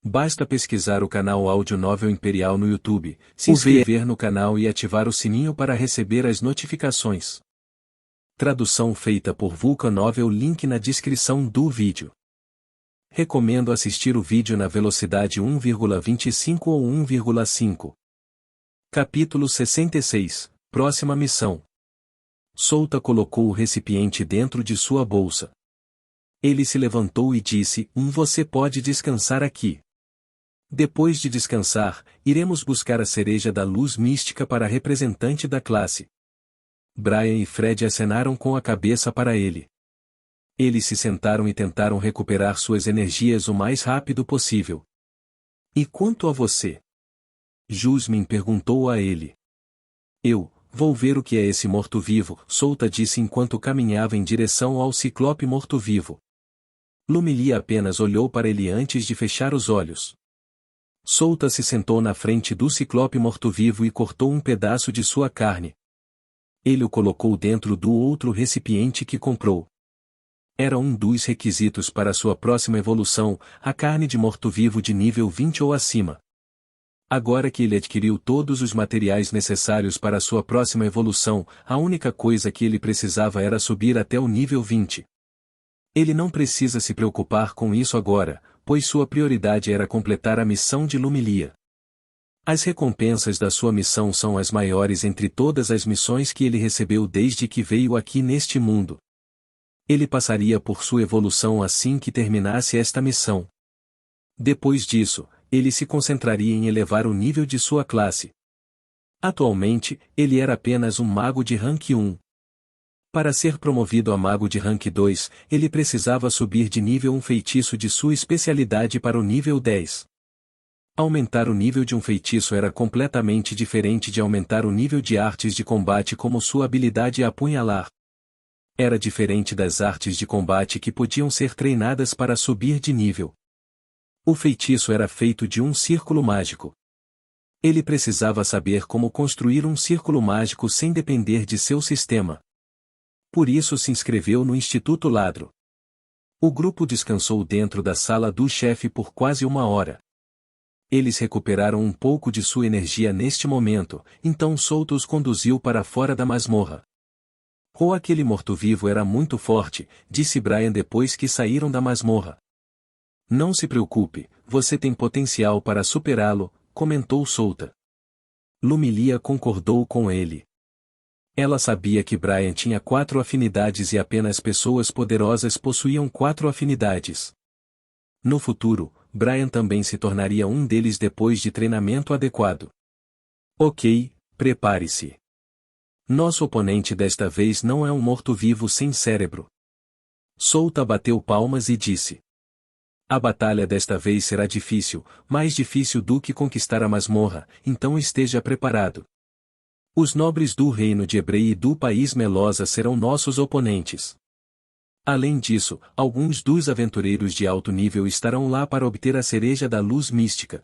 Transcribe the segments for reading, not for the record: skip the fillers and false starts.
Basta pesquisar o canal Audionovel Imperial no YouTube, se inscrever no canal e ativar o sininho para receber as notificações. Tradução feita por Vulcanovel, link na descrição do vídeo. Recomendo assistir o vídeo na velocidade 1,25 ou 1,5. Capítulo 66. Próxima missão. Souta colocou o recipiente dentro de sua bolsa. Ele se levantou e disse: Você pode descansar aqui. Depois de descansar, iremos buscar a cereja da luz mística para a representante da classe. Brian e Fred acenaram com a cabeça para ele. Eles se sentaram e tentaram recuperar suas energias o mais rápido possível. E quanto a você? Jasmine perguntou a ele. Eu vou ver o que é esse morto-vivo, Souta disse enquanto caminhava em direção ao ciclope morto-vivo. Lumilia apenas olhou para ele antes de fechar os olhos. Souta se sentou na frente do ciclope morto-vivo e cortou um pedaço de sua carne. Ele o colocou dentro do outro recipiente que comprou. Era um dos requisitos para sua próxima evolução, a carne de morto-vivo de nível 20 ou acima. Agora que ele adquiriu todos os materiais necessários para sua próxima evolução, a única coisa que ele precisava era subir até o nível 20. Ele não precisa se preocupar com isso agora, pois sua prioridade era completar a missão de Lumilia. As recompensas da sua missão são as maiores entre todas as missões que ele recebeu desde que veio aqui neste mundo. Ele passaria por sua evolução assim que terminasse esta missão. Depois disso, ele se concentraria em elevar o nível de sua classe. Atualmente, ele era apenas um mago de rank 1. Para ser promovido a mago de rank 2, ele precisava subir de nível um feitiço de sua especialidade para o nível 10. Aumentar o nível de um feitiço era completamente diferente de aumentar o nível de artes de combate como sua habilidade apunhalar. Era diferente das artes de combate que podiam ser treinadas para subir de nível. O feitiço era feito de um círculo mágico. Ele precisava saber como construir um círculo mágico sem depender de seu sistema. Por isso se inscreveu no Instituto Ladro. O grupo descansou dentro da sala do chefe por quase uma hora. Eles recuperaram um pouco de sua energia neste momento, então Souta os conduziu para fora da masmorra. Aquele morto-vivo era muito forte, disse Brian depois que saíram da masmorra. Não se preocupe, você tem potencial para superá-lo, comentou Souta. Lumilia concordou com ele. Ela sabia que Brian tinha 4 afinidades e apenas pessoas poderosas possuíam 4 afinidades. No futuro, Brian também se tornaria um deles depois de treinamento adequado. Ok, prepare-se. Nosso oponente desta vez não é um morto-vivo sem cérebro. Souta bateu palmas e disse. A batalha desta vez será difícil, mais difícil do que conquistar a masmorra, então esteja preparado. Os nobres do reino de Ebrei e do país Melosa serão nossos oponentes. Além disso, alguns dos aventureiros de alto nível estarão lá para obter a cereja da luz mística.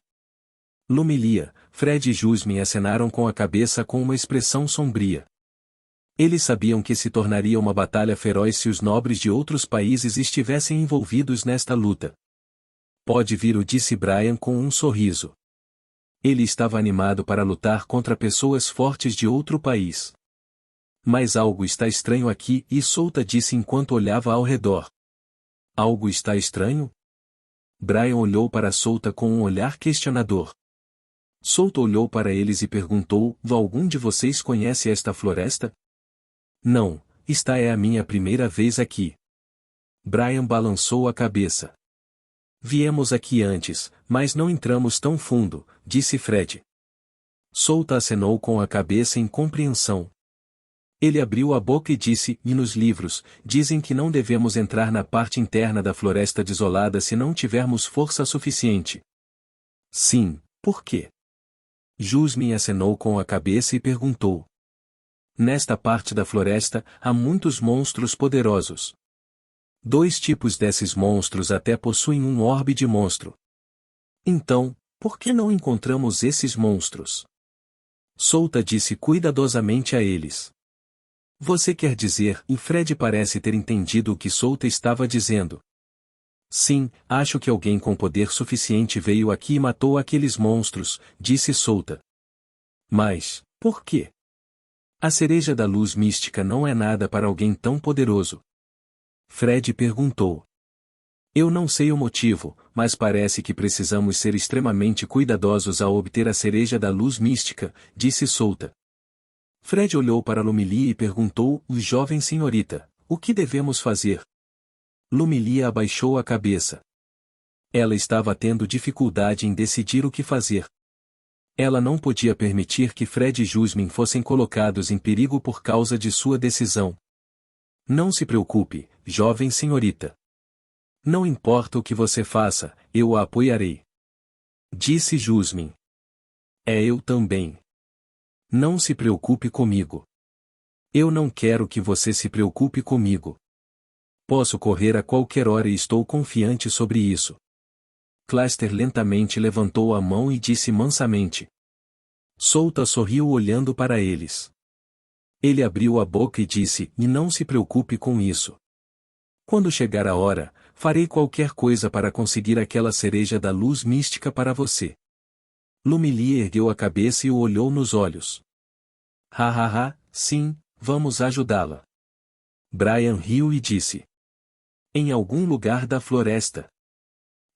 Lumilia, Fred e Jasmine acenaram com a cabeça com uma expressão sombria. Eles sabiam que se tornaria uma batalha feroz se os nobres de outros países estivessem envolvidos nesta luta. Pode vir, disse Brian com um sorriso. Ele estava animado para lutar contra pessoas fortes de outro país. Mas algo está estranho aqui, e Souta disse enquanto olhava ao redor. Algo está estranho? Brian olhou para Souta com um olhar questionador. Souta olhou para eles e perguntou: algum de vocês conhece esta floresta? Não, esta é a minha primeira vez aqui. Brian balançou a cabeça. Viemos aqui antes, mas não entramos tão fundo, disse Fred. Souta acenou com a cabeça em compreensão. Ele abriu a boca e disse: e nos livros, dizem que não devemos entrar na parte interna da floresta desolada se não tivermos força suficiente. Sim, por quê? Jasmine acenou com a cabeça e perguntou. Nesta parte da floresta, há muitos monstros poderosos. 2 tipos desses monstros até possuem um orbe de monstro. Então, por que não encontramos esses monstros? Souta disse cuidadosamente a eles. Você quer dizer, e Fred parece ter entendido o que Souta estava dizendo. Sim, acho que alguém com poder suficiente veio aqui e matou aqueles monstros, disse Solta. Mas, por quê? A cereja da luz mística não é nada para alguém tão poderoso. Fred perguntou. Eu não sei o motivo, mas parece que precisamos ser extremamente cuidadosos ao obter a cereja da luz mística, disse Solta. Fred olhou para Lumilia e perguntou, jovem senhorita, o que devemos fazer? Lumilia abaixou a cabeça. Ela estava tendo dificuldade em decidir o que fazer. Ela não podia permitir que Fred e Jasmine fossem colocados em perigo por causa de sua decisão. Não se preocupe, jovem senhorita. Não importa o que você faça, eu a apoiarei. Disse Jasmine. Eu também. Não se preocupe comigo. Eu não quero que você se preocupe comigo. Posso correr a qualquer hora e estou confiante sobre isso. Cluster lentamente levantou a mão e disse mansamente. Solta sorriu olhando para eles. Ele abriu a boca e disse, e não se preocupe com isso. Quando chegar a hora, farei qualquer coisa para conseguir aquela cereja da luz mística para você. Lumilia ergueu a cabeça e o olhou nos olhos. Sim, vamos ajudá-la. Brian riu e disse. Em algum lugar da floresta.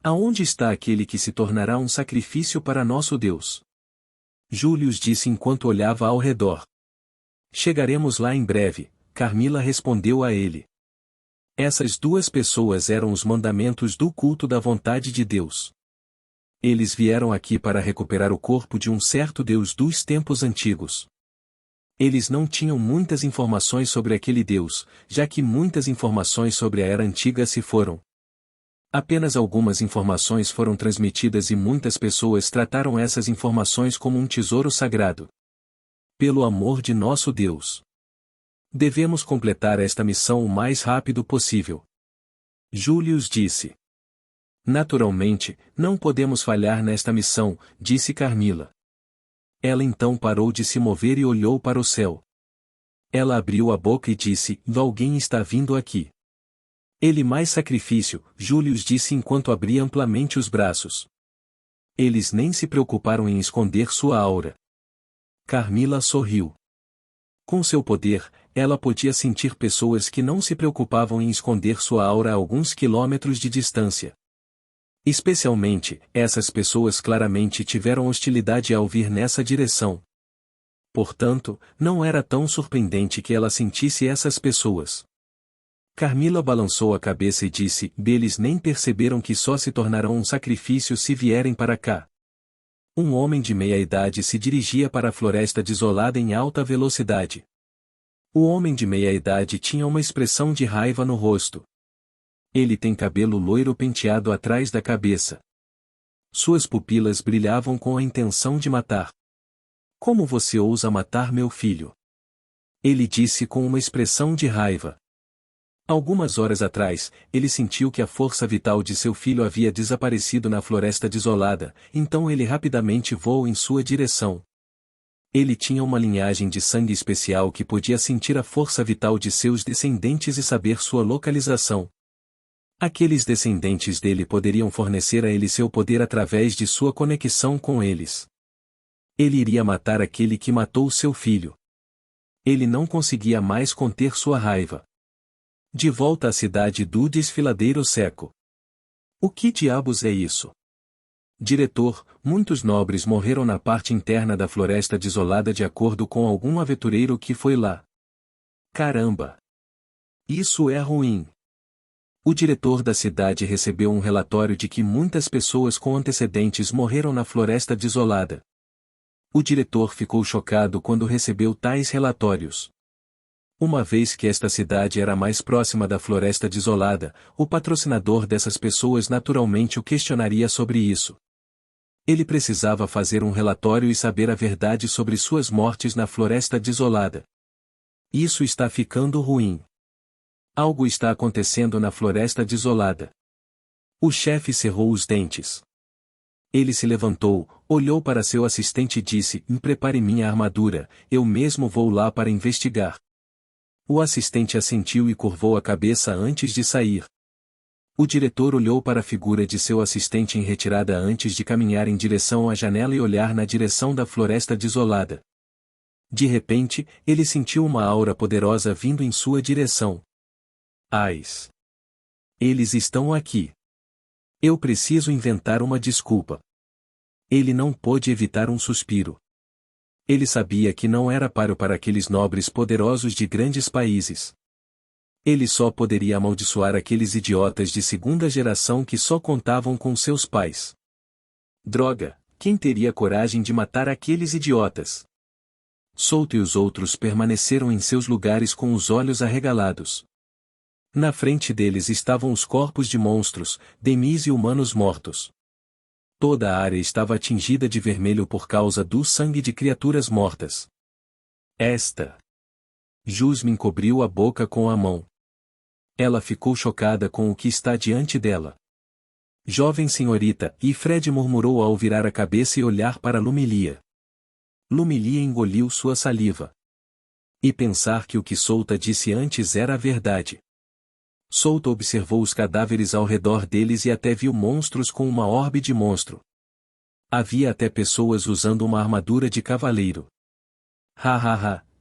Aonde está aquele que se tornará um sacrifício para nosso Deus? Julius disse enquanto olhava ao redor. Chegaremos lá em breve, Carmila respondeu a ele. Essas duas pessoas eram os mandamentos do culto da vontade de Deus. Eles vieram aqui para recuperar o corpo de um certo Deus dos tempos antigos. Eles não tinham muitas informações sobre aquele Deus, já que muitas informações sobre a Era Antiga se foram. Apenas algumas informações foram transmitidas e muitas pessoas trataram essas informações como um tesouro sagrado. Pelo amor de nosso Deus. Devemos completar esta missão o mais rápido possível. Julius disse. Naturalmente, não podemos falhar nesta missão, disse Carmila. Ela então parou de se mover e olhou para o céu. Ela abriu a boca e disse, alguém está vindo aqui. Ele mais sacrifício, Julius disse enquanto abria amplamente os braços. Eles nem se preocuparam em esconder sua aura. Carmila sorriu. Com seu poder, ela podia sentir pessoas que não se preocupavam em esconder sua aura a alguns quilômetros de distância. Especialmente, essas pessoas claramente tiveram hostilidade ao vir nessa direção. Portanto, não era tão surpreendente que ela sentisse essas pessoas. Carmila balançou a cabeça e disse, eles nem perceberam que só se tornarão um sacrifício se vierem para cá. Um homem de meia-idade se dirigia para a floresta desolada em alta velocidade. O homem de meia-idade tinha uma expressão de raiva no rosto. Ele tem cabelo loiro penteado atrás da cabeça. Suas pupilas brilhavam com a intenção de matar. Como você ousa matar meu filho? Ele disse com uma expressão de raiva. Algumas horas atrás, ele sentiu que a força vital de seu filho havia desaparecido na floresta desolada, então ele rapidamente voou em sua direção. Ele tinha uma linhagem de sangue especial que podia sentir a força vital de seus descendentes e saber sua localização. Aqueles descendentes dele poderiam fornecer a ele seu poder através de sua conexão com eles. Ele iria matar aquele que matou seu filho. Ele não conseguia mais conter sua raiva. De volta à cidade do desfiladeiro seco. O que diabos é isso? Diretor, muitos nobres morreram na parte interna da floresta desolada de acordo com algum aventureiro que foi lá. Caramba! Isso é ruim. O diretor da cidade recebeu um relatório de que muitas pessoas com antecedentes morreram na floresta desolada. O diretor ficou chocado quando recebeu tais relatórios. Uma vez que esta cidade era mais próxima da floresta desolada, o patrocinador dessas pessoas naturalmente o questionaria sobre isso. Ele precisava fazer um relatório e saber a verdade sobre suas mortes na floresta desolada. Isso está ficando ruim. Algo está acontecendo na floresta desolada. O chefe cerrou os dentes. Ele se levantou, olhou para seu assistente e disse, prepare minha armadura, eu mesmo vou lá para investigar. O assistente assentiu e curvou a cabeça antes de sair. O diretor olhou para a figura de seu assistente em retirada antes de caminhar em direção à janela e olhar na direção da floresta desolada. De repente, ele sentiu uma aura poderosa vindo em sua direção. Ais! Eles estão aqui. Eu preciso inventar uma desculpa. Ele não pôde evitar um suspiro. Ele sabia que não era páreo para aqueles nobres poderosos de grandes países. Ele só poderia amaldiçoar aqueles idiotas de segunda geração que só contavam com seus pais. Droga, quem teria coragem de matar aqueles idiotas? Souto e os outros permaneceram em seus lugares com os olhos arregalados. Na frente deles estavam os corpos de monstros, demis e humanos mortos. Toda a área estava tingida de vermelho por causa do sangue de criaturas mortas. Jasmine cobriu a boca com a mão. Ela ficou chocada com o que está diante dela. Jovem senhorita, e Fred murmurou ao virar a cabeça e olhar para Lumilia. Lumilia engoliu sua saliva. E pensar que o que Souta disse antes era a verdade. Souta observou os cadáveres ao redor deles e até viu monstros com uma orbe de monstro. Havia até pessoas usando uma armadura de cavaleiro.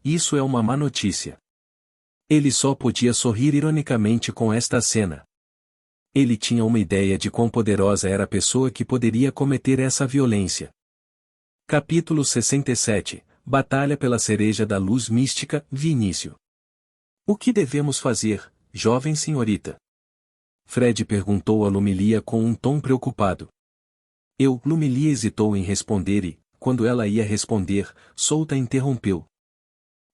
Isso é uma má notícia. Ele só podia sorrir ironicamente com esta cena. Ele tinha uma ideia de quão poderosa era a pessoa que poderia cometer essa violência. Capítulo 67 – Batalha pela Cereja da Luz Mística, Vinícius. O que devemos fazer, jovem senhorita? Fred perguntou a Lumilia com um tom preocupado. Lumilia hesitou em responder e, quando ela ia responder, Souta interrompeu.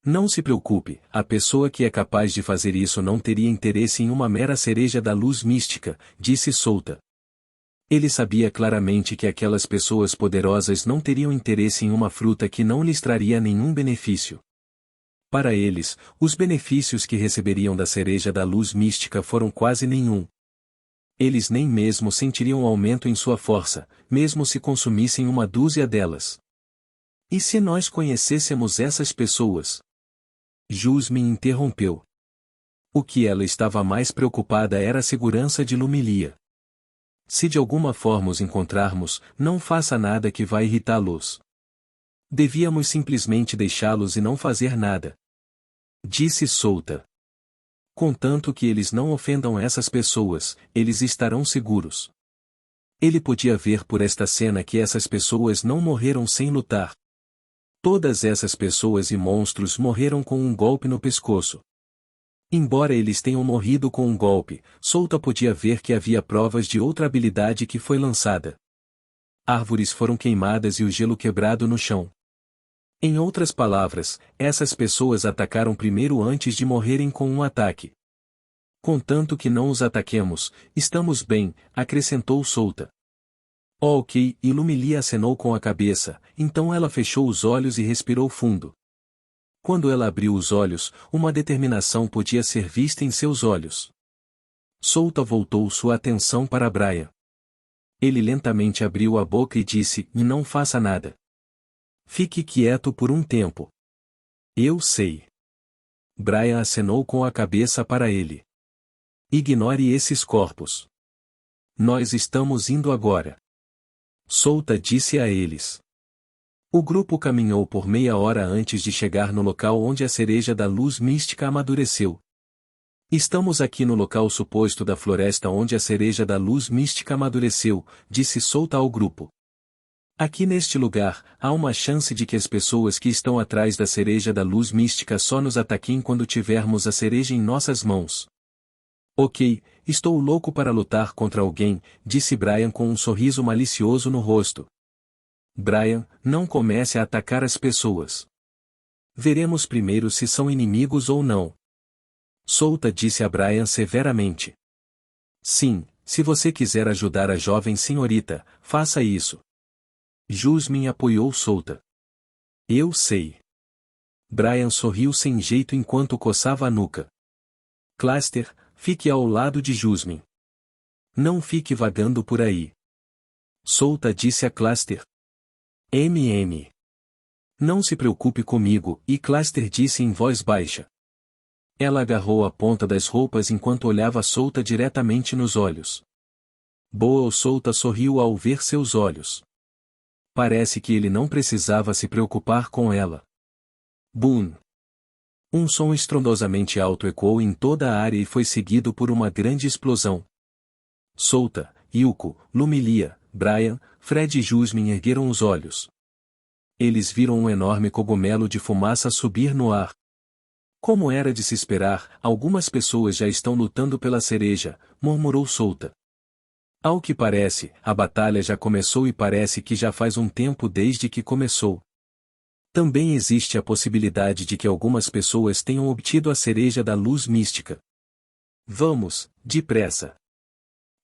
Não se preocupe, a pessoa que é capaz de fazer isso não teria interesse em uma mera cereja da luz mística, disse Souta. Ele sabia claramente que aquelas pessoas poderosas não teriam interesse em uma fruta que não lhes traria nenhum benefício. Para eles, os benefícios que receberiam da cereja da luz mística foram quase nenhum. Eles nem mesmo sentiriam aumento em sua força, mesmo se consumissem uma dúzia delas. E se nós conhecêssemos essas pessoas? Jasmine interrompeu. O que ela estava mais preocupada era a segurança de Lumilia. Se de alguma forma os encontrarmos, não faça nada que vá irritá-los. Devíamos simplesmente deixá-los e não fazer nada. Disse Souta. Contanto que eles não ofendam essas pessoas, eles estarão seguros. Ele podia ver por esta cena que essas pessoas não morreram sem lutar. Todas essas pessoas e monstros morreram com um golpe no pescoço. Embora eles tenham morrido com um golpe, Souta podia ver que havia provas de outra habilidade que foi lançada. Árvores foram queimadas e o gelo quebrado no chão. Em outras palavras, essas pessoas atacaram primeiro antes de morrerem com um ataque. Contanto que não os ataquemos, estamos bem, acrescentou Souta. Ok, e Lumilia acenou com a cabeça, então ela fechou os olhos e respirou fundo. Quando ela abriu os olhos, uma determinação podia ser vista em seus olhos. Souta voltou sua atenção para Brian. Ele lentamente abriu a boca e disse, não faça nada. Fique quieto por um tempo. Eu sei. Brian acenou com a cabeça para ele. Ignore esses corpos. Nós estamos indo agora. Souta disse a eles. O grupo caminhou por meia hora antes de chegar no local onde a cereja da luz mística amadureceu. Estamos aqui no local suposto da floresta onde a cereja da luz mística amadureceu, disse Souta ao grupo. Aqui neste lugar, há uma chance de que as pessoas que estão atrás da cereja da luz mística só nos ataquem quando tivermos a cereja em nossas mãos. Ok, estou louco para lutar contra alguém, disse Brian com um sorriso malicioso no rosto. Brian, não comece a atacar as pessoas. Veremos primeiro se são inimigos ou não. Souta disse a Brian severamente. Sim, se você quiser ajudar a jovem senhorita, faça isso. Jasmine apoiou Souta. Eu sei. Brian sorriu sem jeito enquanto coçava a nuca. Cluster, fique ao lado de Jasmine. Não fique vagando por aí. Souta disse a Cluster. Não se preocupe comigo, e Cluster disse em voz baixa. Ela agarrou a ponta das roupas enquanto olhava Solta diretamente nos olhos. Boa Solta sorriu ao ver seus olhos. Parece que ele não precisava se preocupar com ela. Boom! Um som estrondosamente alto ecoou em toda a área e foi seguido por uma grande explosão. Solta, Yuko, Lumilia, Brian, Fred e Jasmine ergueram os olhos. Eles viram um enorme cogumelo de fumaça subir no ar. Como era de se esperar, algumas pessoas já estão lutando pela cereja, murmurou Solta. Ao que parece, a batalha já começou e parece que já faz um tempo desde que começou. Também existe a possibilidade de que algumas pessoas tenham obtido a cereja da luz mística. Vamos, depressa!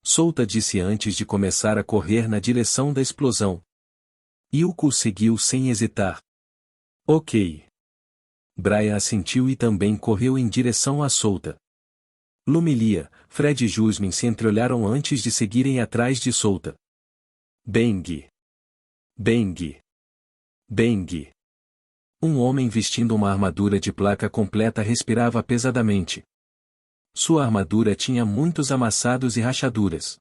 Solta disse antes de começar a correr na direção da explosão. Yuko seguiu sem hesitar. Ok. Brian assentiu e também correu em direção a Solta. Lumilia, Fred e Jasmine se entreolharam antes de seguirem atrás de Solta. Bang! Bang! Bang! Um homem vestindo uma armadura de placa completa respirava pesadamente. Sua armadura tinha muitos amassados e rachaduras.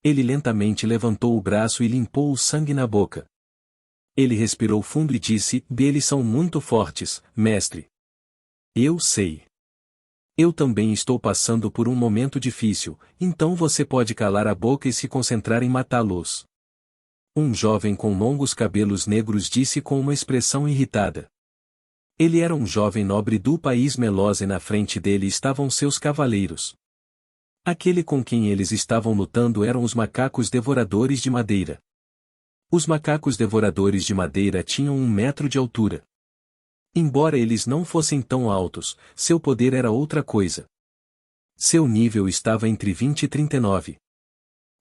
Ele lentamente levantou o braço e limpou o sangue na boca. Ele respirou fundo e disse: eles são muito fortes, mestre. Eu sei. Eu também estou passando por um momento difícil, então você pode calar a boca e se concentrar em matá-los. Um jovem com longos cabelos negros disse com uma expressão irritada. Ele era um jovem nobre do país Meloz e na frente dele estavam seus cavaleiros. Aquele com quem eles estavam lutando eram os macacos devoradores de madeira. Os macacos devoradores de madeira tinham 1 metro de altura. Embora eles não fossem tão altos, seu poder era outra coisa. Seu nível estava entre 20 e 39.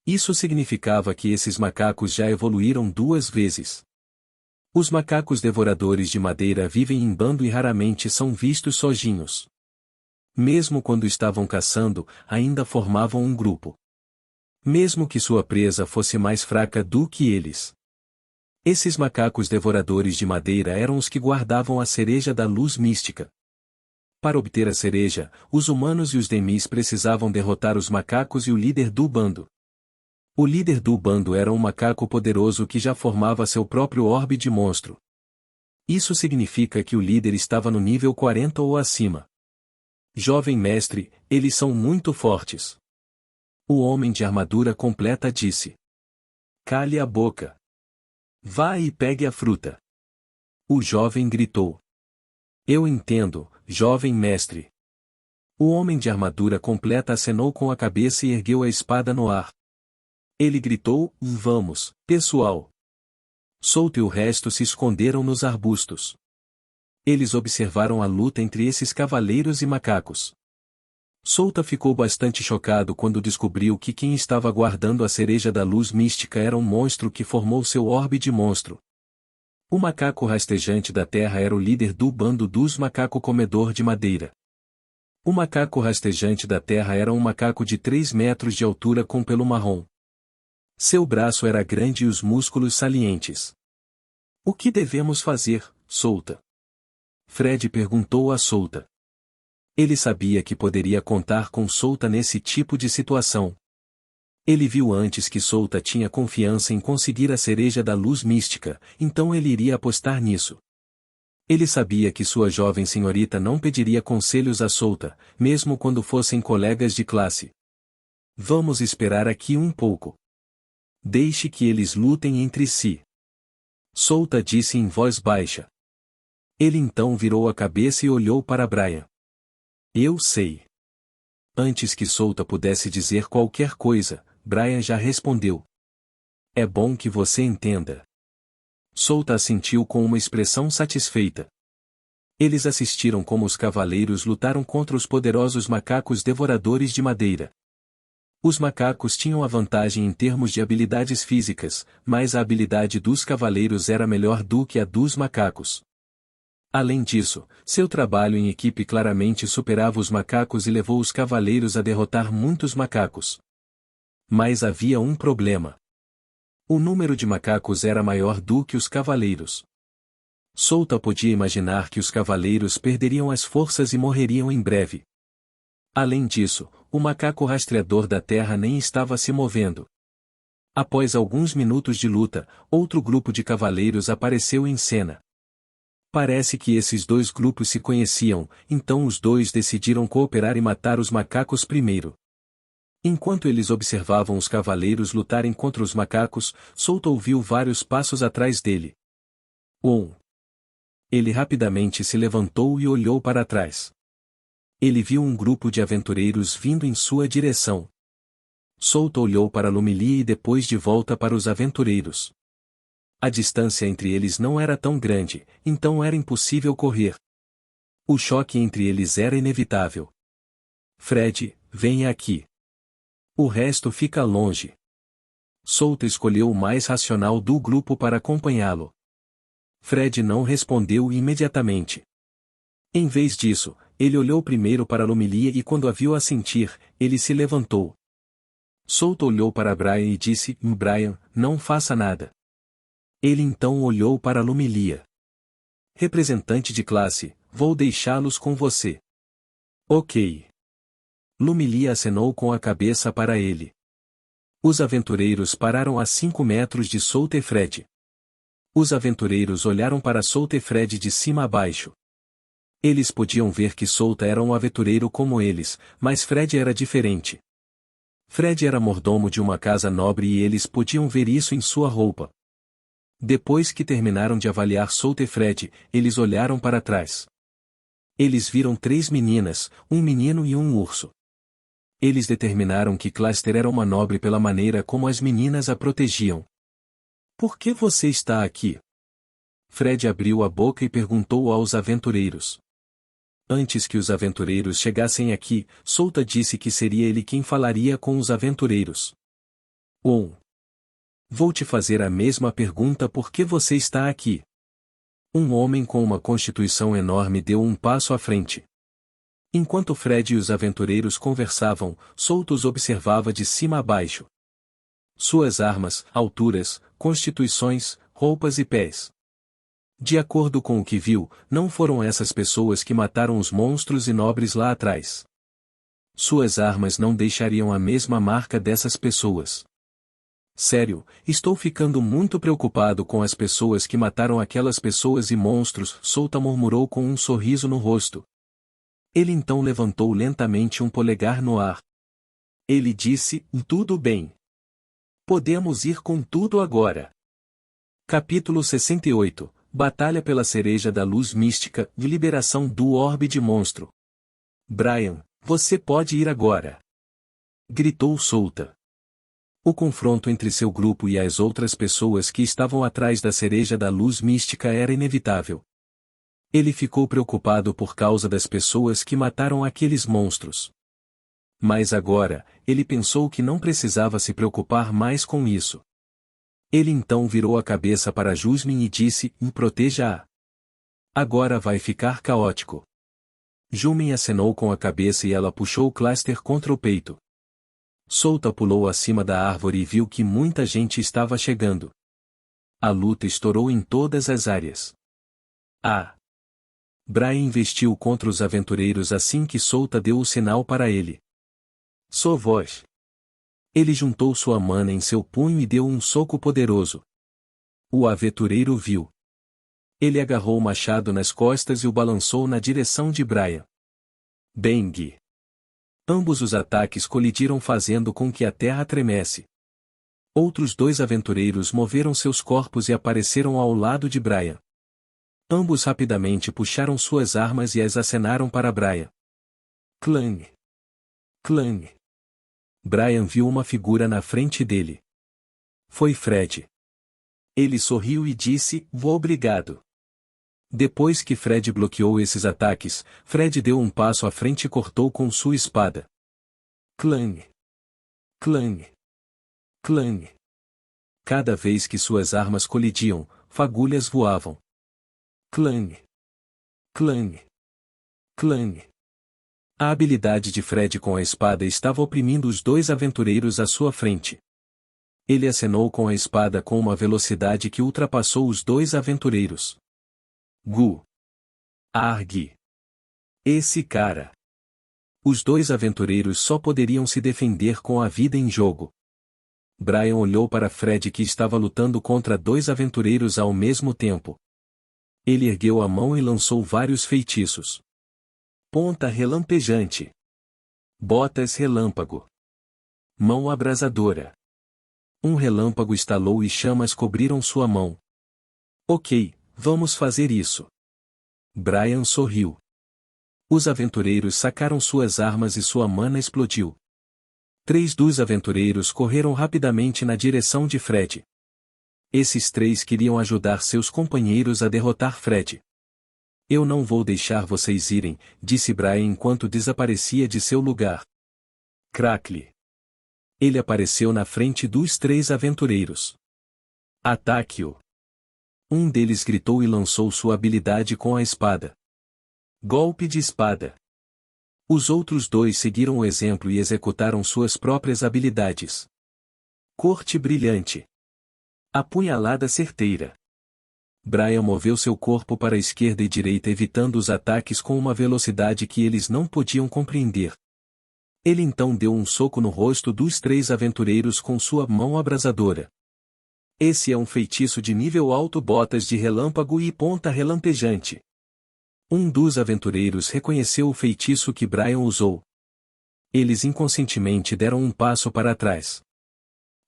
Isso significava que esses macacos já evoluíram 2 vezes. Os macacos devoradores de madeira vivem em bando e raramente são vistos sozinhos. Mesmo quando estavam caçando, ainda formavam um grupo. Mesmo que sua presa fosse mais fraca do que eles. Esses macacos devoradores de madeira eram os que guardavam a cereja da luz mística. Para obter a cereja, os humanos e os demis precisavam derrotar os macacos e o líder do bando. O líder do bando era um macaco poderoso que já formava seu próprio orbe de monstro. Isso significa que o líder estava no nível 40 ou acima. Jovem mestre, eles são muito fortes. O homem de armadura completa disse. Cale a boca. Vá e pegue a fruta. O jovem gritou. Eu entendo, jovem mestre. O homem de armadura completa acenou com a cabeça e ergueu a espada no ar. Ele gritou, vamos, pessoal. Solta e o resto se esconderam nos arbustos. Eles observaram a luta entre esses cavaleiros e macacos. Solta ficou bastante chocado quando descobriu que quem estava guardando a cereja da luz mística era um monstro que formou seu orbe de monstro. O macaco rastejante da terra era o líder do bando dos macaco comedor de madeira. O macaco rastejante da terra era um macaco de 3 metros de altura com pelo marrom. Seu braço era grande e os músculos salientes. O que devemos fazer, Solta? Fred perguntou a Solta. Ele sabia que poderia contar com Solta nesse tipo de situação. Ele viu antes que Solta tinha confiança em conseguir a cereja da luz mística, então ele iria apostar nisso. Ele sabia que sua jovem senhorita não pediria conselhos a Solta, mesmo quando fossem colegas de classe. Vamos esperar aqui um pouco. Deixe que eles lutem entre si. Solta disse em voz baixa. Ele então virou a cabeça e olhou para Brian. Eu sei. Antes que Solta pudesse dizer qualquer coisa, Brian já respondeu. É bom que você entenda. Solta assentiu com uma expressão satisfeita. Eles assistiram como os cavaleiros lutaram contra os poderosos macacos devoradores de madeira. Os macacos tinham a vantagem em termos de habilidades físicas, mas a habilidade dos cavaleiros era melhor do que a dos macacos. Além disso, seu trabalho em equipe claramente superava os macacos e levou os cavaleiros a derrotar muitos macacos. Mas havia um problema. O número de macacos era maior do que os cavaleiros. Souta podia imaginar que os cavaleiros perderiam as forças e morreriam em breve. Além disso, o macaco rastreador da terra nem estava se movendo. Após alguns minutos de luta, outro grupo de cavaleiros apareceu em cena. Parece que esses dois grupos se conheciam, então os dois decidiram cooperar e matar os macacos primeiro. Enquanto eles observavam os cavaleiros lutarem contra os macacos, Souta ouviu vários passos atrás dele. Ele rapidamente se levantou e olhou para trás. Ele viu um grupo de aventureiros vindo em sua direção. Souta olhou para Lumilia e depois de volta para os aventureiros. A distância entre eles não era tão grande, então era impossível correr. O choque entre eles era inevitável. Fred, venha aqui. O resto fica longe. Souta escolheu o mais racional do grupo para acompanhá-lo. Fred não respondeu imediatamente. Em vez disso, ele olhou primeiro para Lumilia e quando a viu assentir, ele se levantou. Souta olhou para Brian e disse, Brian, não faça nada. Ele então olhou para Lumilia. Representante de classe, vou deixá-los com você. Ok. Lumilia acenou com a cabeça para ele. Os aventureiros pararam a 5 metros de Souta e Fred. Os aventureiros olharam para Souta e Fred de cima a baixo. Eles podiam ver que Souta era um aventureiro como eles, mas Fred era diferente. Fred era mordomo de uma casa nobre e eles podiam ver isso em sua roupa. Depois que terminaram de avaliar Souta e Fred, eles olharam para trás. Eles viram 3 meninas, um menino e um urso. Eles determinaram que Cluster era uma nobre pela maneira como as meninas a protegiam. Por que você está aqui? Fred abriu a boca e perguntou aos aventureiros. Antes que os aventureiros chegassem aqui, Souta disse que seria ele quem falaria com os aventureiros. Vou te fazer a mesma pergunta: por que você está aqui? Um homem com uma constituição enorme deu um passo à frente. Enquanto Fred e os aventureiros conversavam, Souta os observava de cima a baixo. Suas armas, alturas, constituições, roupas e pés. De acordo com o que viu, não foram essas pessoas que mataram os monstros e nobres lá atrás. Suas armas não deixariam a mesma marca dessas pessoas. Sério, estou ficando muito preocupado com as pessoas que mataram aquelas pessoas e monstros, Souta murmurou com um sorriso no rosto. Ele então levantou lentamente um polegar no ar. Ele disse, tudo bem. Podemos ir com tudo agora. Capítulo 68, Batalha pela Cereja da Luz Mística, de liberação do Orbe de Monstro. Brian, você pode ir agora. Gritou Souta. O confronto entre seu grupo e as outras pessoas que estavam atrás da Cereja da Luz Mística era inevitável. Ele ficou preocupado por causa das pessoas que mataram aqueles monstros. Mas agora, ele pensou que não precisava se preocupar mais com isso. Ele então virou a cabeça para Jasmine e disse, proteja-a. Agora vai ficar caótico. Jasmine acenou com a cabeça e ela puxou Cluster contra o peito. Souta pulou acima da árvore e viu que muita gente estava chegando. A luta estourou em todas as áreas. Brian investiu contra os aventureiros assim que Souta deu o sinal para ele. Sua voz. Ele juntou sua mana em seu punho e deu um soco poderoso. O aventureiro viu. Ele agarrou o machado nas costas e o balançou na direção de Brian. Bang! Ambos os ataques colidiram fazendo com que a terra tremesse. Outros 2 aventureiros moveram seus corpos e apareceram ao lado de Brian. Ambos rapidamente puxaram suas armas e as acenaram para Brian. Clang! Clang! Brian viu uma figura na frente dele. Foi Fred. Ele sorriu e disse, obrigado. Depois que Fred bloqueou esses ataques, Fred deu um passo à frente e cortou com sua espada. Clang! Clang! Clang! Cada vez que suas armas colidiam, fagulhas voavam. Clang! Clang! Clang! A habilidade de Fred com a espada estava oprimindo os 2 aventureiros à sua frente. Ele acenou com a espada com uma velocidade que ultrapassou os 2 aventureiros. Gu. Arg. Esse cara. Os dois aventureiros só poderiam se defender com a vida em jogo. Brian olhou para Fred que estava lutando contra dois aventureiros ao mesmo tempo. Ele ergueu a mão e lançou vários feitiços. Ponta relampejante. Botas relâmpago. Mão abrasadora. Um relâmpago estalou e chamas cobriram sua mão. Ok, vamos fazer isso. Brian sorriu. Os aventureiros sacaram suas armas e sua mana explodiu. 3 dos aventureiros correram rapidamente na direção de Fred. Esses 3 queriam ajudar seus companheiros a derrotar Fred. Eu não vou deixar vocês irem, disse Brian enquanto desaparecia de seu lugar. Crackle. Ele apareceu na frente dos 3 aventureiros. Ataque-o. Um deles gritou e lançou sua habilidade com a espada. Golpe de espada. Os outros 2 seguiram o exemplo e executaram suas próprias habilidades. Corte brilhante. Apunhalada certeira. Brian moveu seu corpo para a esquerda e direita evitando os ataques com uma velocidade que eles não podiam compreender. Ele então deu um soco no rosto dos 3 aventureiros com sua mão abrasadora. Esse é um feitiço de nível alto, botas de relâmpago e ponta relampejante. Um dos aventureiros reconheceu o feitiço que Brian usou. Eles inconscientemente deram um passo para trás.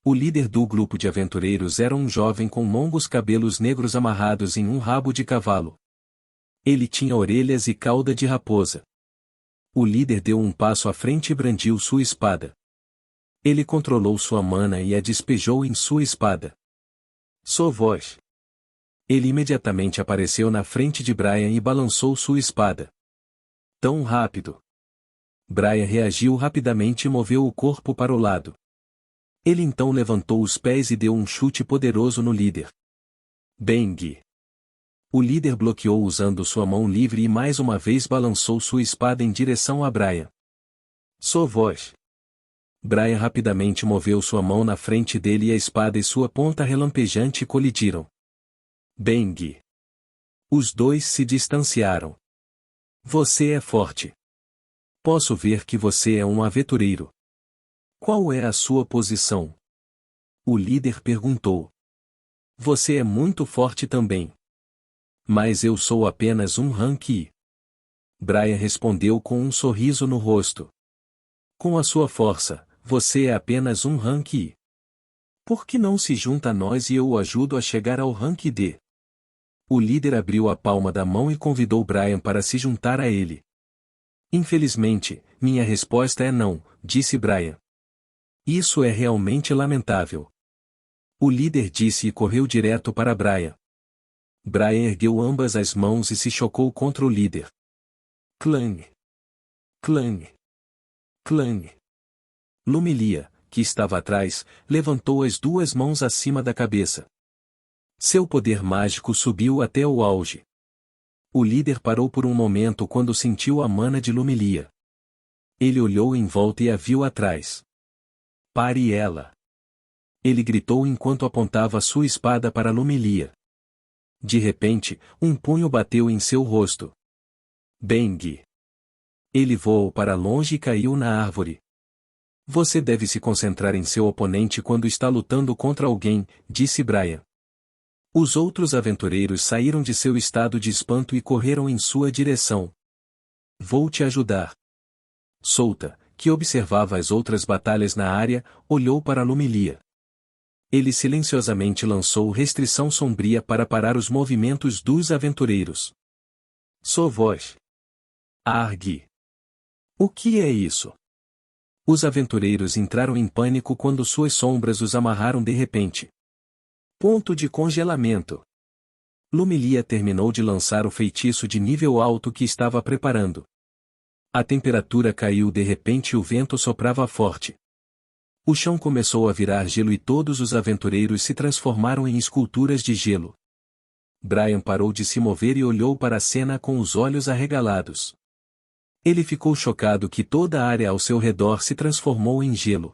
O líder do grupo de aventureiros era um jovem com longos cabelos negros amarrados em um rabo de cavalo. Ele tinha orelhas e cauda de raposa. O líder deu um passo à frente e brandiu sua espada. Ele controlou sua mana e a despejou em sua espada. Sua voz. Ele imediatamente apareceu na frente de Brian e balançou sua espada. Tão rápido. Brian reagiu rapidamente e moveu o corpo para o lado. Ele então levantou os pés e deu um chute poderoso no líder. Bang! O líder bloqueou usando sua mão livre e mais uma vez balançou sua espada em direção a Brian. Sua voz. Brian rapidamente moveu sua mão na frente dele e a espada e sua ponta relampejante colidiram. Bang! Os 2 se distanciaram. Você é forte. Posso ver que você é um aventureiro. Qual é a sua posição? O líder perguntou. Você é muito forte também. Mas eu sou apenas um rank I. Brian respondeu com um sorriso no rosto. Com a sua força, você é apenas um rank I. Por que não se junta a nós e eu o ajudo a chegar ao rank D? O líder abriu a palma da mão e convidou Brian para se juntar a ele. Infelizmente, minha resposta é não, disse Brian. Isso é realmente lamentável. O líder disse e correu direto para Brian. Brian ergueu ambas as mãos e se chocou contra o líder. Clang! Clang! Clang! Lumilia, que estava atrás, levantou as 2 mãos acima da cabeça. Seu poder mágico subiu até o auge. O líder parou por um momento quando sentiu a mana de Lumilia. Ele olhou em volta e a viu atrás. Pare ela! Ele gritou enquanto apontava sua espada para Lumilia. De repente, um punho bateu em seu rosto. Bang! Ele voou para longe e caiu na árvore. Você deve se concentrar em seu oponente quando está lutando contra alguém, disse Brian. Os outros aventureiros saíram de seu estado de espanto e correram em sua direção. Vou te ajudar. Solta, que observava as outras batalhas na área, olhou para Lumilia. Ele silenciosamente lançou restrição sombria para parar os movimentos dos aventureiros. Sua voz. Arg! O que é isso? Os aventureiros entraram em pânico quando suas sombras os amarraram de repente. Ponto de congelamento. Lumilia terminou de lançar o feitiço de nível alto que estava preparando. A temperatura caiu de repente e o vento soprava forte. O chão começou a virar gelo e todos os aventureiros se transformaram em esculturas de gelo. Brian parou de se mover e olhou para a cena com os olhos arregalados. Ele ficou chocado que toda a área ao seu redor se transformou em gelo.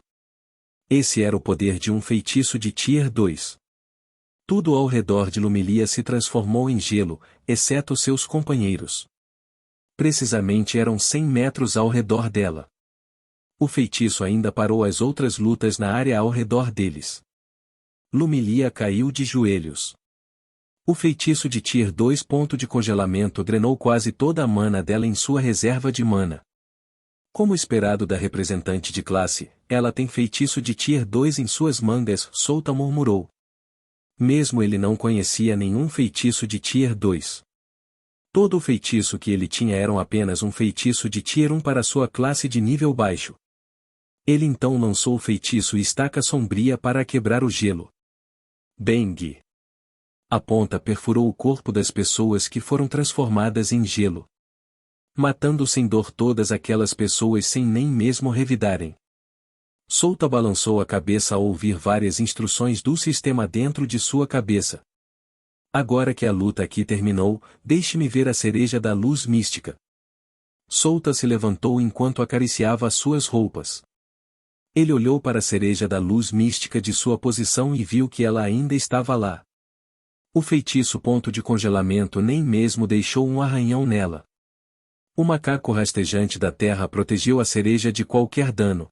Esse era o poder de um feitiço de Tier 2. Tudo ao redor de Lumilia se transformou em gelo, exceto seus companheiros. Precisamente eram 100 metros ao redor dela. O feitiço ainda parou as outras lutas na área ao redor deles. Lumilia caiu de joelhos. O feitiço de Tier 2 de congelamento drenou quase toda a mana dela em sua reserva de mana. Como esperado da representante de classe, ela tem feitiço de Tier 2 em suas mangas, Souta murmurou. Mesmo ele não conhecia nenhum feitiço de Tier 2. Todo o feitiço que ele tinha era apenas um feitiço de Tier 1 para sua classe de nível baixo. Ele então lançou o feitiço Estaca Sombria para quebrar o gelo. Bang! A ponta perfurou o corpo das pessoas que foram transformadas em gelo, matando sem dor todas aquelas pessoas sem nem mesmo revidarem. Souta balançou a cabeça ao ouvir várias instruções do sistema dentro de sua cabeça. Agora que a luta aqui terminou, deixe-me ver a cereja da luz mística. Souta se levantou enquanto acariciava suas roupas. Ele olhou para a cereja da luz mística de sua posição e viu que ela ainda estava lá. O feitiço ponto de congelamento nem mesmo deixou um arranhão nela. O macaco rastejante da terra protegeu a cereja de qualquer dano.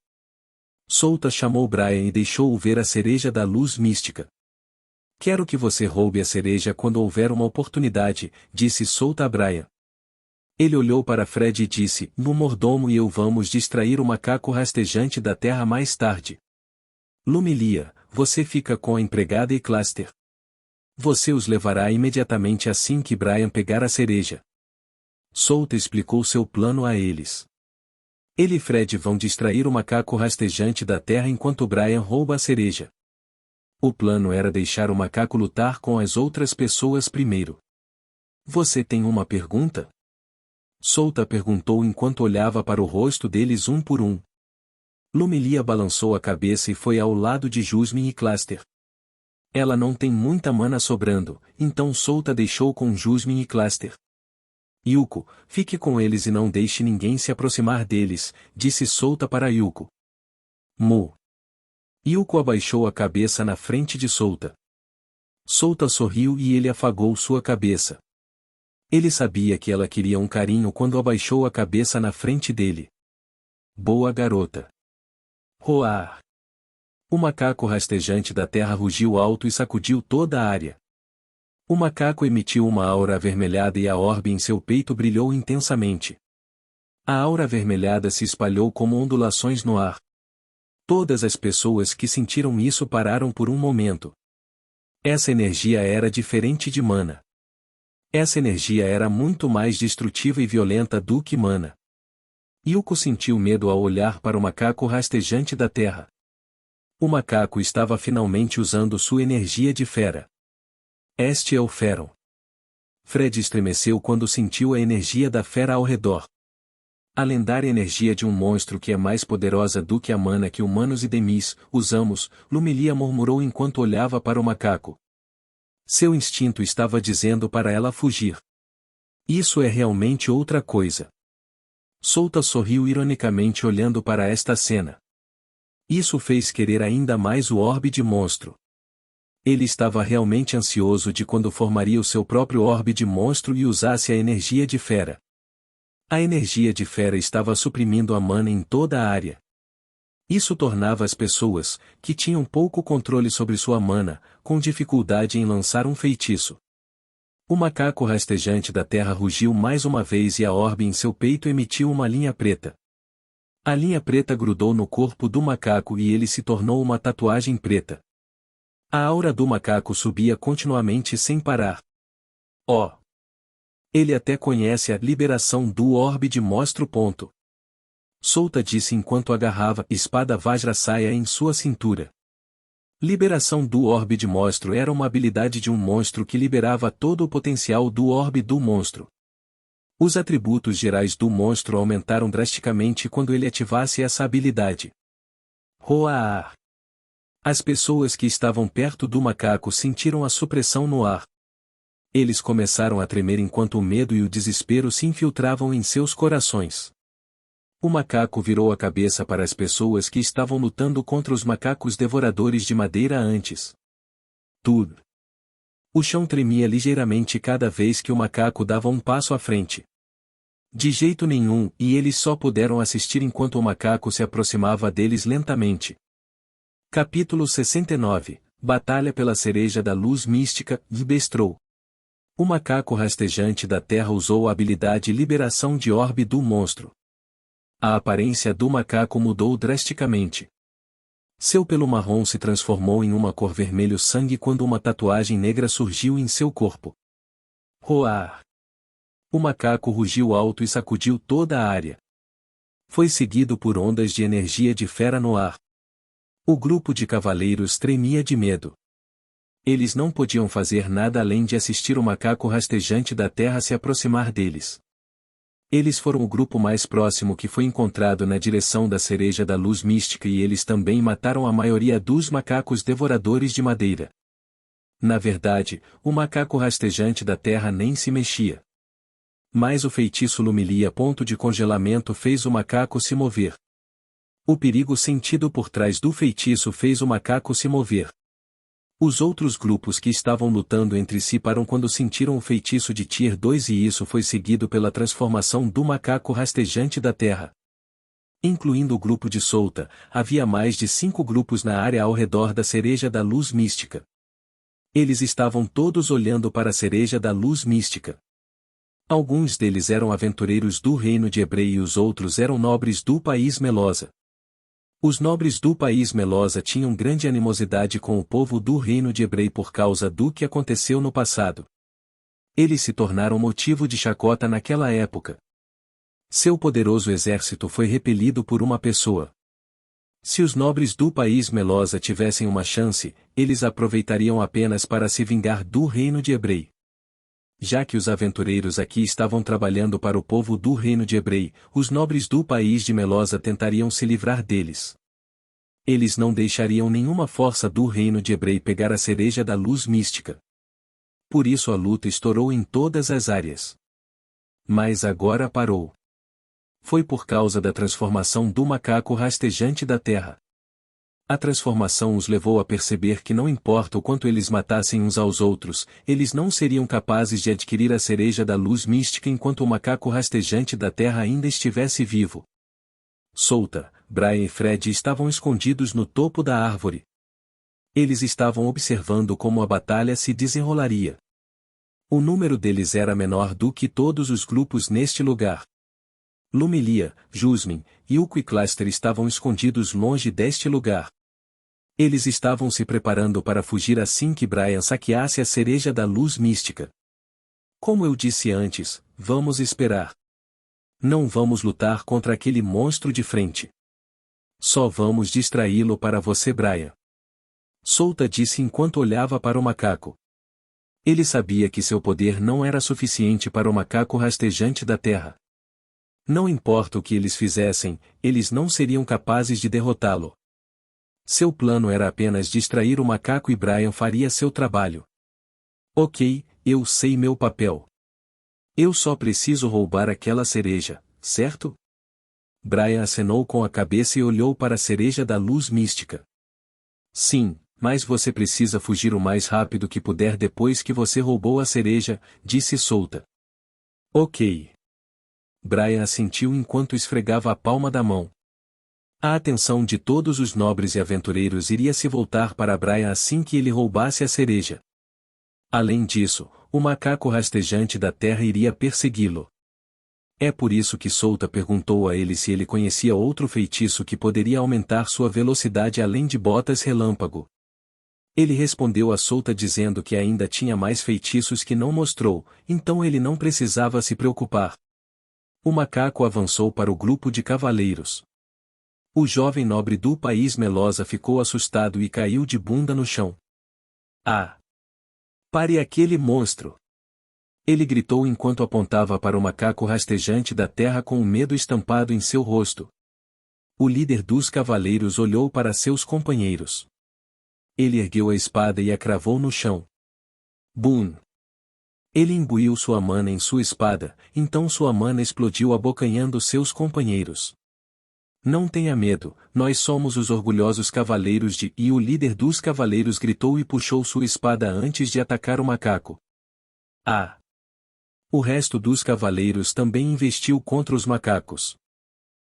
Souta chamou Brian e deixou-o ver a cereja da luz mística. Quero que você roube a cereja quando houver uma oportunidade, disse Souta a Brian. Ele olhou para Fred e disse, no mordomo e eu vamos distrair o macaco rastejante da terra mais tarde. Lumilia, você fica com a empregada e Cluster. Você os levará imediatamente assim que Brian pegar a cereja. Souta explicou seu plano a eles. Ele e Fred vão distrair o macaco rastejante da terra enquanto Brian rouba a cereja. O plano era deixar o macaco lutar com as outras pessoas primeiro. Você tem uma pergunta? Souta perguntou enquanto olhava para o rosto deles um por um. Lumilia balançou a cabeça e foi ao lado de Jusmin e Cluster. Ela não tem muita mana sobrando, então Souta deixou com Jusmin e Cluster. Yuko, fique com eles e não deixe ninguém se aproximar deles, disse Souta para Yuko. Mu. Yuko abaixou a cabeça na frente de Souta. Souta sorriu e ele afagou sua cabeça. Ele sabia que ela queria um carinho quando abaixou a cabeça na frente dele. Boa garota. Roar. O macaco rastejante da terra rugiu alto e sacudiu toda a área. O macaco emitiu uma aura avermelhada e a orbe em seu peito brilhou intensamente. A aura avermelhada se espalhou como ondulações no ar. Todas as pessoas que sentiram isso pararam por um momento. Essa energia era diferente de mana. Essa energia era muito mais destrutiva e violenta do que mana. Yuko sentiu medo ao olhar para o macaco rastejante da terra. O macaco estava finalmente usando sua energia de fera. Este é o Feron. Fred estremeceu quando sentiu a energia da fera ao redor. A lendária energia de um monstro que é mais poderosa do que a mana que humanos e demis usamos, Lumilia murmurou enquanto olhava para o macaco. Seu instinto estava dizendo para ela fugir. Isso é realmente outra coisa. Souta sorriu ironicamente olhando para esta cena. Isso fez querer ainda mais o orbe de monstro. Ele estava realmente ansioso de quando formaria o seu próprio orbe de monstro e usasse a energia de fera. A energia de fera estava suprimindo a mana em toda a área. Isso tornava as pessoas, que tinham pouco controle sobre sua mana, com dificuldade em lançar um feitiço. O macaco rastejante da terra rugiu mais uma vez e a orbe em seu peito emitiu uma linha preta. A linha preta grudou no corpo do macaco e ele se tornou uma tatuagem preta. A aura do macaco subia continuamente sem parar. Oh! Ele até conhece a liberação do orbe de monstro. Souta disse enquanto agarrava espada Vajrasaya em sua cintura. Liberação do orbe de monstro era uma habilidade de um monstro que liberava todo o potencial do orbe do monstro. Os atributos gerais do monstro aumentaram drasticamente quando ele ativasse essa habilidade. Roar! As pessoas que estavam perto do macaco sentiram a supressão no ar. Eles começaram a tremer enquanto o medo e o desespero se infiltravam em seus corações. O macaco virou a cabeça para as pessoas que estavam lutando contra os macacos devoradores de madeira antes. Tudo. O chão tremia ligeiramente cada vez que o macaco dava um passo à frente. De jeito nenhum, e eles só puderam assistir enquanto o macaco se aproximava deles lentamente. Capítulo 69 Batalha pela cereja da luz mística, Bestrou. O macaco rastejante da terra usou a habilidade Liberação de Orbe do monstro. A aparência do macaco mudou drasticamente. Seu pelo marrom se transformou em uma cor vermelho sangue quando uma tatuagem negra surgiu em seu corpo. Roar! O macaco rugiu alto e sacudiu toda a área. Foi seguido por ondas de energia de fera no ar. O grupo de cavaleiros tremia de medo. Eles não podiam fazer nada além de assistir o macaco rastejante da terra se aproximar deles. Eles foram o grupo mais próximo que foi encontrado na direção da cereja da luz mística e eles também mataram a maioria dos macacos devoradores de madeira. Na verdade, o macaco rastejante da terra nem se mexia. Mas o feitiço Lumilia ponto de congelamento fez o macaco se mover. O perigo sentido por trás do feitiço fez o macaco se mover. Os outros grupos que estavam lutando entre si param quando sentiram o feitiço de Tier 2 e isso foi seguido pela transformação do macaco rastejante da terra. Incluindo o grupo de Solta, havia mais de 5 grupos na área ao redor da cereja da luz mística. Eles estavam todos olhando para a cereja da luz mística. Alguns deles eram aventureiros do reino de Ebrei e os outros eram nobres do país Melosa. Os nobres do país Melosa tinham grande animosidade com o povo do reino de Ebrei por causa do que aconteceu no passado. Eles se tornaram motivo de chacota naquela época. Seu poderoso exército foi repelido por uma pessoa. Se os nobres do país Melosa tivessem uma chance, eles aproveitariam apenas para se vingar do reino de Ebrei. Já que os aventureiros aqui estavam trabalhando para o povo do reino de Ebrei, os nobres do país de Melosa tentariam se livrar deles. Eles não deixariam nenhuma força do reino de Ebrei pegar a cereja da luz mística. Por isso a luta estourou em todas as áreas. Mas agora parou. Foi por causa da transformação do macaco rastejante da terra. A transformação os levou a perceber que não importa o quanto eles matassem uns aos outros, eles não seriam capazes de adquirir a cereja da luz mística enquanto o macaco rastejante da terra ainda estivesse vivo. Solta, Brian e Fred estavam escondidos no topo da árvore. Eles estavam observando como a batalha se desenrolaria. O número deles era menor do que todos os grupos neste lugar. Lumilia, Jusmin, Yuko e Cluster estavam escondidos longe deste lugar. Eles estavam se preparando para fugir assim que Brian saqueasse a cereja da luz mística. Como eu disse antes, vamos esperar. Não vamos lutar contra aquele monstro de frente. Só vamos distraí-lo para você, Brian. Solta disse enquanto olhava para o macaco. Ele sabia que seu poder não era suficiente para o macaco rastejante da terra. Não importa o que eles fizessem, eles não seriam capazes de derrotá-lo. Seu plano era apenas distrair o macaco e Brian faria seu trabalho. Ok, eu sei meu papel. Eu só preciso roubar aquela cereja, certo? Brian acenou com a cabeça e olhou para a cereja da luz mística. Sim, mas você precisa fugir o mais rápido que puder depois que você roubou a cereja, disse Solta. Ok. Brian assentiu enquanto esfregava a palma da mão. A atenção de todos os nobres e aventureiros iria se voltar para Brian assim que ele roubasse a cereja. Além disso, o macaco rastejante da terra iria persegui-lo. É por isso que Solta perguntou a ele se ele conhecia outro feitiço que poderia aumentar sua velocidade além de botas relâmpago. Ele respondeu a Solta dizendo que ainda tinha mais feitiços que não mostrou, então ele não precisava se preocupar. O macaco avançou para o grupo de cavaleiros. O jovem nobre do país Melosa ficou assustado e caiu de bunda no chão. Ah! Pare aquele monstro! Ele gritou enquanto apontava para o macaco rastejante da terra com o medo estampado em seu rosto. O líder dos cavaleiros olhou para seus companheiros. Ele ergueu a espada e a cravou no chão. Bum! Ele imbuiu sua mana em sua espada, então sua mana explodiu abocanhando seus companheiros. Não tenha medo, nós somos os orgulhosos cavaleiros de... E o líder dos cavaleiros gritou e puxou sua espada antes de atacar o macaco. Ah! O resto dos cavaleiros também investiu contra os macacos.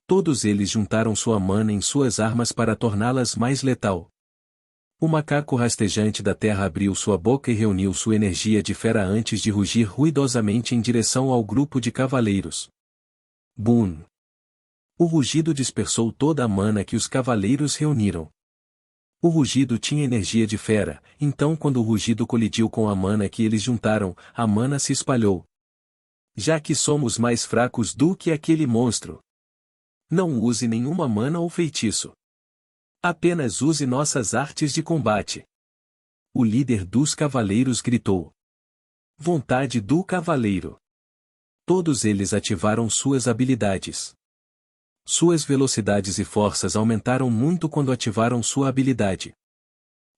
Todos eles juntaram sua mana em suas armas para torná-las mais letal. O macaco rastejante da terra abriu sua boca e reuniu sua energia de fera antes de rugir ruidosamente em direção ao grupo de cavaleiros. Boom! O rugido dispersou toda a mana que os cavaleiros reuniram. O rugido tinha energia de fera, então quando o rugido colidiu com a mana que eles juntaram, a mana se espalhou. Já que somos mais fracos do que aquele monstro, não use nenhuma mana ou feitiço. Apenas use nossas artes de combate. O líder dos cavaleiros gritou. Vontade do cavaleiro. Todos eles ativaram suas habilidades. Suas velocidades e forças aumentaram muito quando ativaram sua habilidade.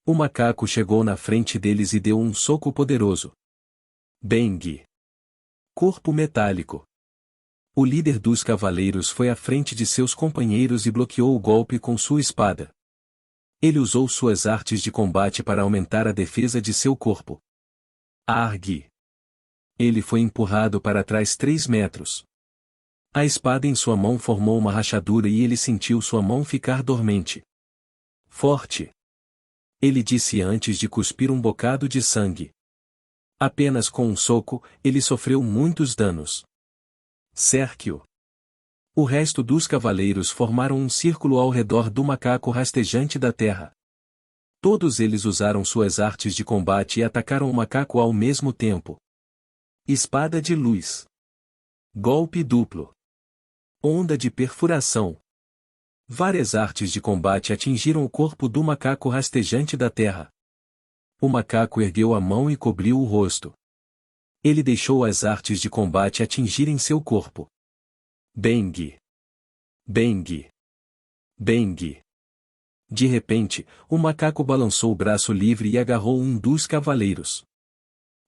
O macaco chegou na frente deles e deu um soco poderoso. Bang! Corpo metálico. O líder dos cavaleiros foi à frente de seus companheiros e bloqueou o golpe com sua espada. Ele usou suas artes de combate para aumentar a defesa de seu corpo. Arg! Ele foi empurrado para trás 3 metros. A espada em sua mão formou uma rachadura e ele sentiu sua mão ficar dormente. Forte! Ele disse antes de cuspir um bocado de sangue. Apenas com um soco, ele sofreu muitos danos. Cerque-o. O resto dos cavaleiros formaram um círculo ao redor do macaco rastejante da terra. Todos eles usaram suas artes de combate e atacaram o macaco ao mesmo tempo. Espada de luz. Golpe duplo. Onda de perfuração. Várias artes de combate atingiram o corpo do macaco rastejante da terra. O macaco ergueu a mão e cobriu o rosto. Ele deixou as artes de combate atingirem seu corpo. Bang! Bang! Bang! De repente, o macaco balançou o braço livre e agarrou um dos cavaleiros.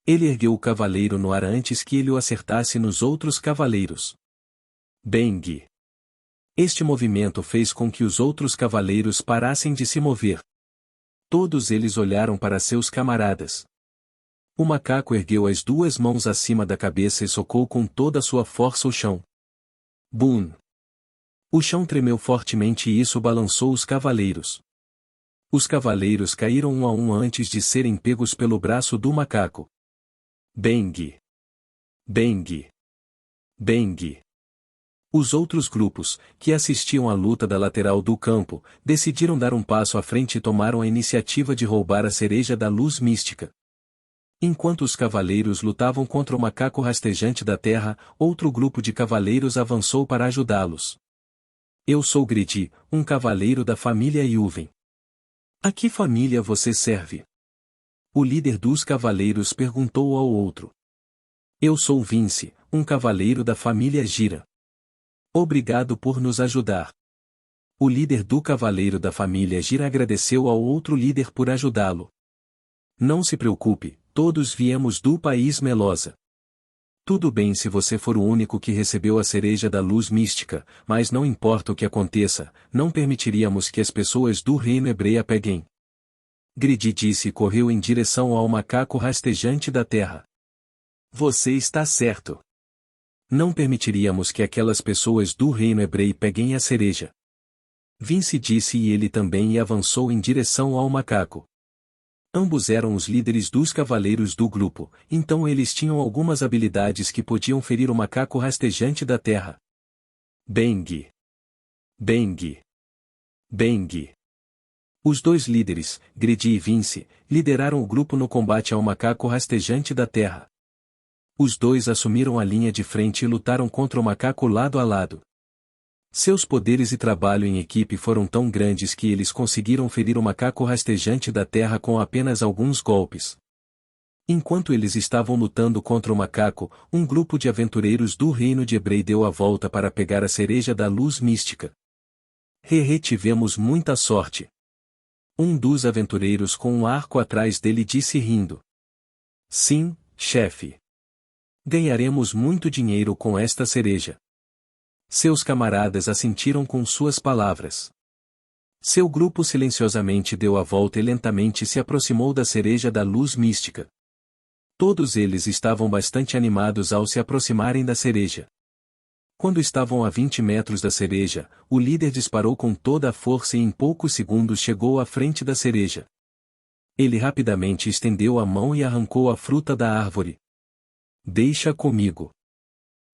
Ele ergueu o cavaleiro no ar antes que ele o acertasse nos outros cavaleiros. Bang! Este movimento fez com que os outros cavaleiros parassem de se mover. Todos eles olharam para seus camaradas. O macaco ergueu as 2 mãos acima da cabeça e socou com toda a sua força o chão. Boom! O chão tremeu fortemente e isso balançou os cavaleiros. Os cavaleiros caíram um a um antes de serem pegos pelo braço do macaco. Bang! Bang! Bang! Os outros grupos, que assistiam à luta da lateral do campo, decidiram dar um passo à frente e tomaram a iniciativa de roubar a cereja da luz mística. Enquanto os cavaleiros lutavam contra o macaco rastejante da terra, outro grupo de cavaleiros avançou para ajudá-los. Eu sou Gredi, um cavaleiro da família Yuven. A que família você serve? O líder dos cavaleiros perguntou ao outro. Eu sou Vince, um cavaleiro da família Gira. Obrigado por nos ajudar. O líder do cavaleiro da família Gira agradeceu ao outro líder por ajudá-lo. Não se preocupe, todos viemos do país Melosa. Tudo bem se você for o único que recebeu a cereja da luz mística, mas não importa o que aconteça, não permitiríamos que as pessoas do reino Hebreia peguem. Gredi disse e correu em direção ao macaco rastejante da terra. Você está certo. Não permitiríamos que aquelas pessoas do reino Hebreu peguem a cereja. Vince disse e ele também avançou em direção ao macaco. Ambos eram os líderes dos cavaleiros do grupo, então eles tinham algumas habilidades que podiam ferir o macaco rastejante da terra. Bang! Bang! Bang! Os 2 líderes, Gredi e Vince, lideraram o grupo no combate ao macaco rastejante da terra. Os 2 assumiram a linha de frente e lutaram contra o macaco lado a lado. Seus poderes e trabalho em equipe foram tão grandes que eles conseguiram ferir o macaco rastejante da terra com apenas alguns golpes. Enquanto eles estavam lutando contra o macaco, um grupo de aventureiros do reino de Hebreu deu a volta para pegar a cereja da luz mística. Tivemos muita sorte. Um dos aventureiros com um arco atrás dele disse rindo. Sim, chefe. Ganharemos muito dinheiro com esta cereja. Seus camaradas assentiram com suas palavras. Seu grupo silenciosamente deu a volta e lentamente se aproximou da cereja da luz mística. Todos eles estavam bastante animados ao se aproximarem da cereja. Quando estavam a 20 metros da cereja, o líder disparou com toda a força e em poucos segundos chegou à frente da cereja. Ele rapidamente estendeu a mão e arrancou a fruta da árvore. Deixa comigo.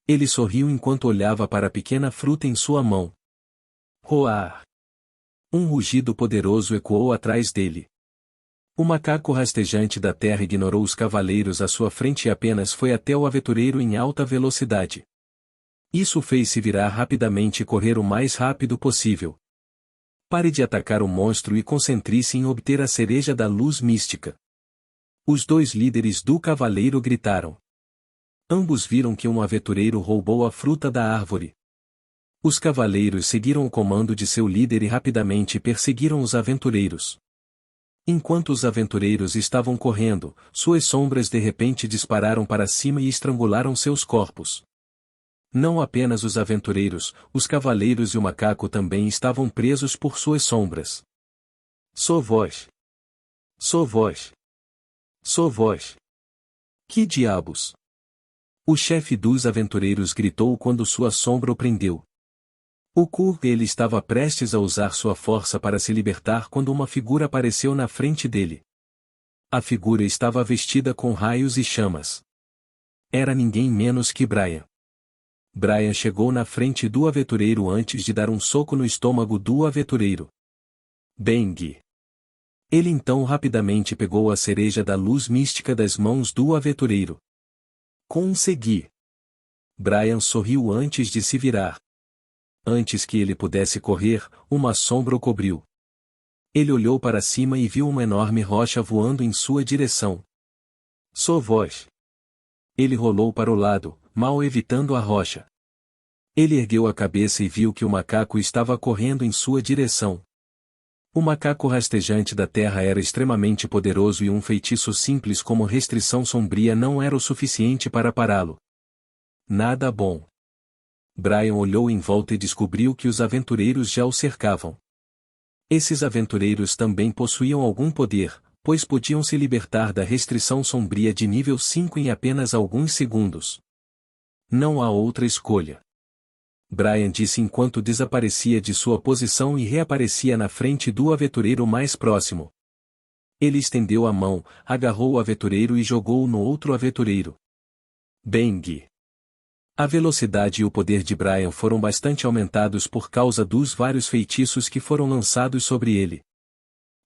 Ele sorriu enquanto olhava para a pequena fruta em sua mão. Roar! Um rugido poderoso ecoou atrás dele. O macaco rastejante da terra ignorou os cavaleiros à sua frente e apenas foi até o aventureiro em alta velocidade. Isso fez-se virar rapidamente e correr o mais rápido possível. Pare de atacar o monstro e concentre-se em obter a cereja da luz mística. Os dois líderes do cavaleiro gritaram. Ambos viram que um aventureiro roubou a fruta da árvore. Os cavaleiros seguiram o comando de seu líder e rapidamente perseguiram os aventureiros. Enquanto os aventureiros estavam correndo, suas sombras de repente dispararam para cima e estrangularam seus corpos. Não apenas os aventureiros, os cavaleiros e o macaco também estavam presos por suas sombras. Sou vós. Sou vós. Sou vós. Que diabos? O chefe dos aventureiros gritou quando sua sombra o prendeu. Ele estava prestes a usar sua força para se libertar quando uma figura apareceu na frente dele. A figura estava vestida com raios e chamas. Era ninguém menos que Brian. Brian chegou na frente do aventureiro antes de dar um soco no estômago do aventureiro. Bang! Ele então rapidamente pegou a cereja da luz mística das mãos do aventureiro. Consegui! Brian sorriu antes de se virar. Antes que ele pudesse correr, uma sombra o cobriu. Ele olhou para cima e viu uma enorme rocha voando em sua direção. Sou vós. Ele rolou para o lado, mal evitando a rocha. Ele ergueu a cabeça e viu que o macaco estava correndo em sua direção. O macaco rastejante da terra era extremamente poderoso e um feitiço simples como restrição sombria não era o suficiente para pará-lo. Nada bom. Brian olhou em volta e descobriu que os aventureiros já o cercavam. Esses aventureiros também possuíam algum poder, pois podiam se libertar da restrição sombria de nível 5 em apenas alguns segundos. Não há outra escolha. Brian disse enquanto desaparecia de sua posição e reaparecia na frente do aventureiro mais próximo. Ele estendeu a mão, agarrou o aventureiro e jogou-o no outro aventureiro. Bang! A velocidade e o poder de Brian foram bastante aumentados por causa dos vários feitiços que foram lançados sobre ele.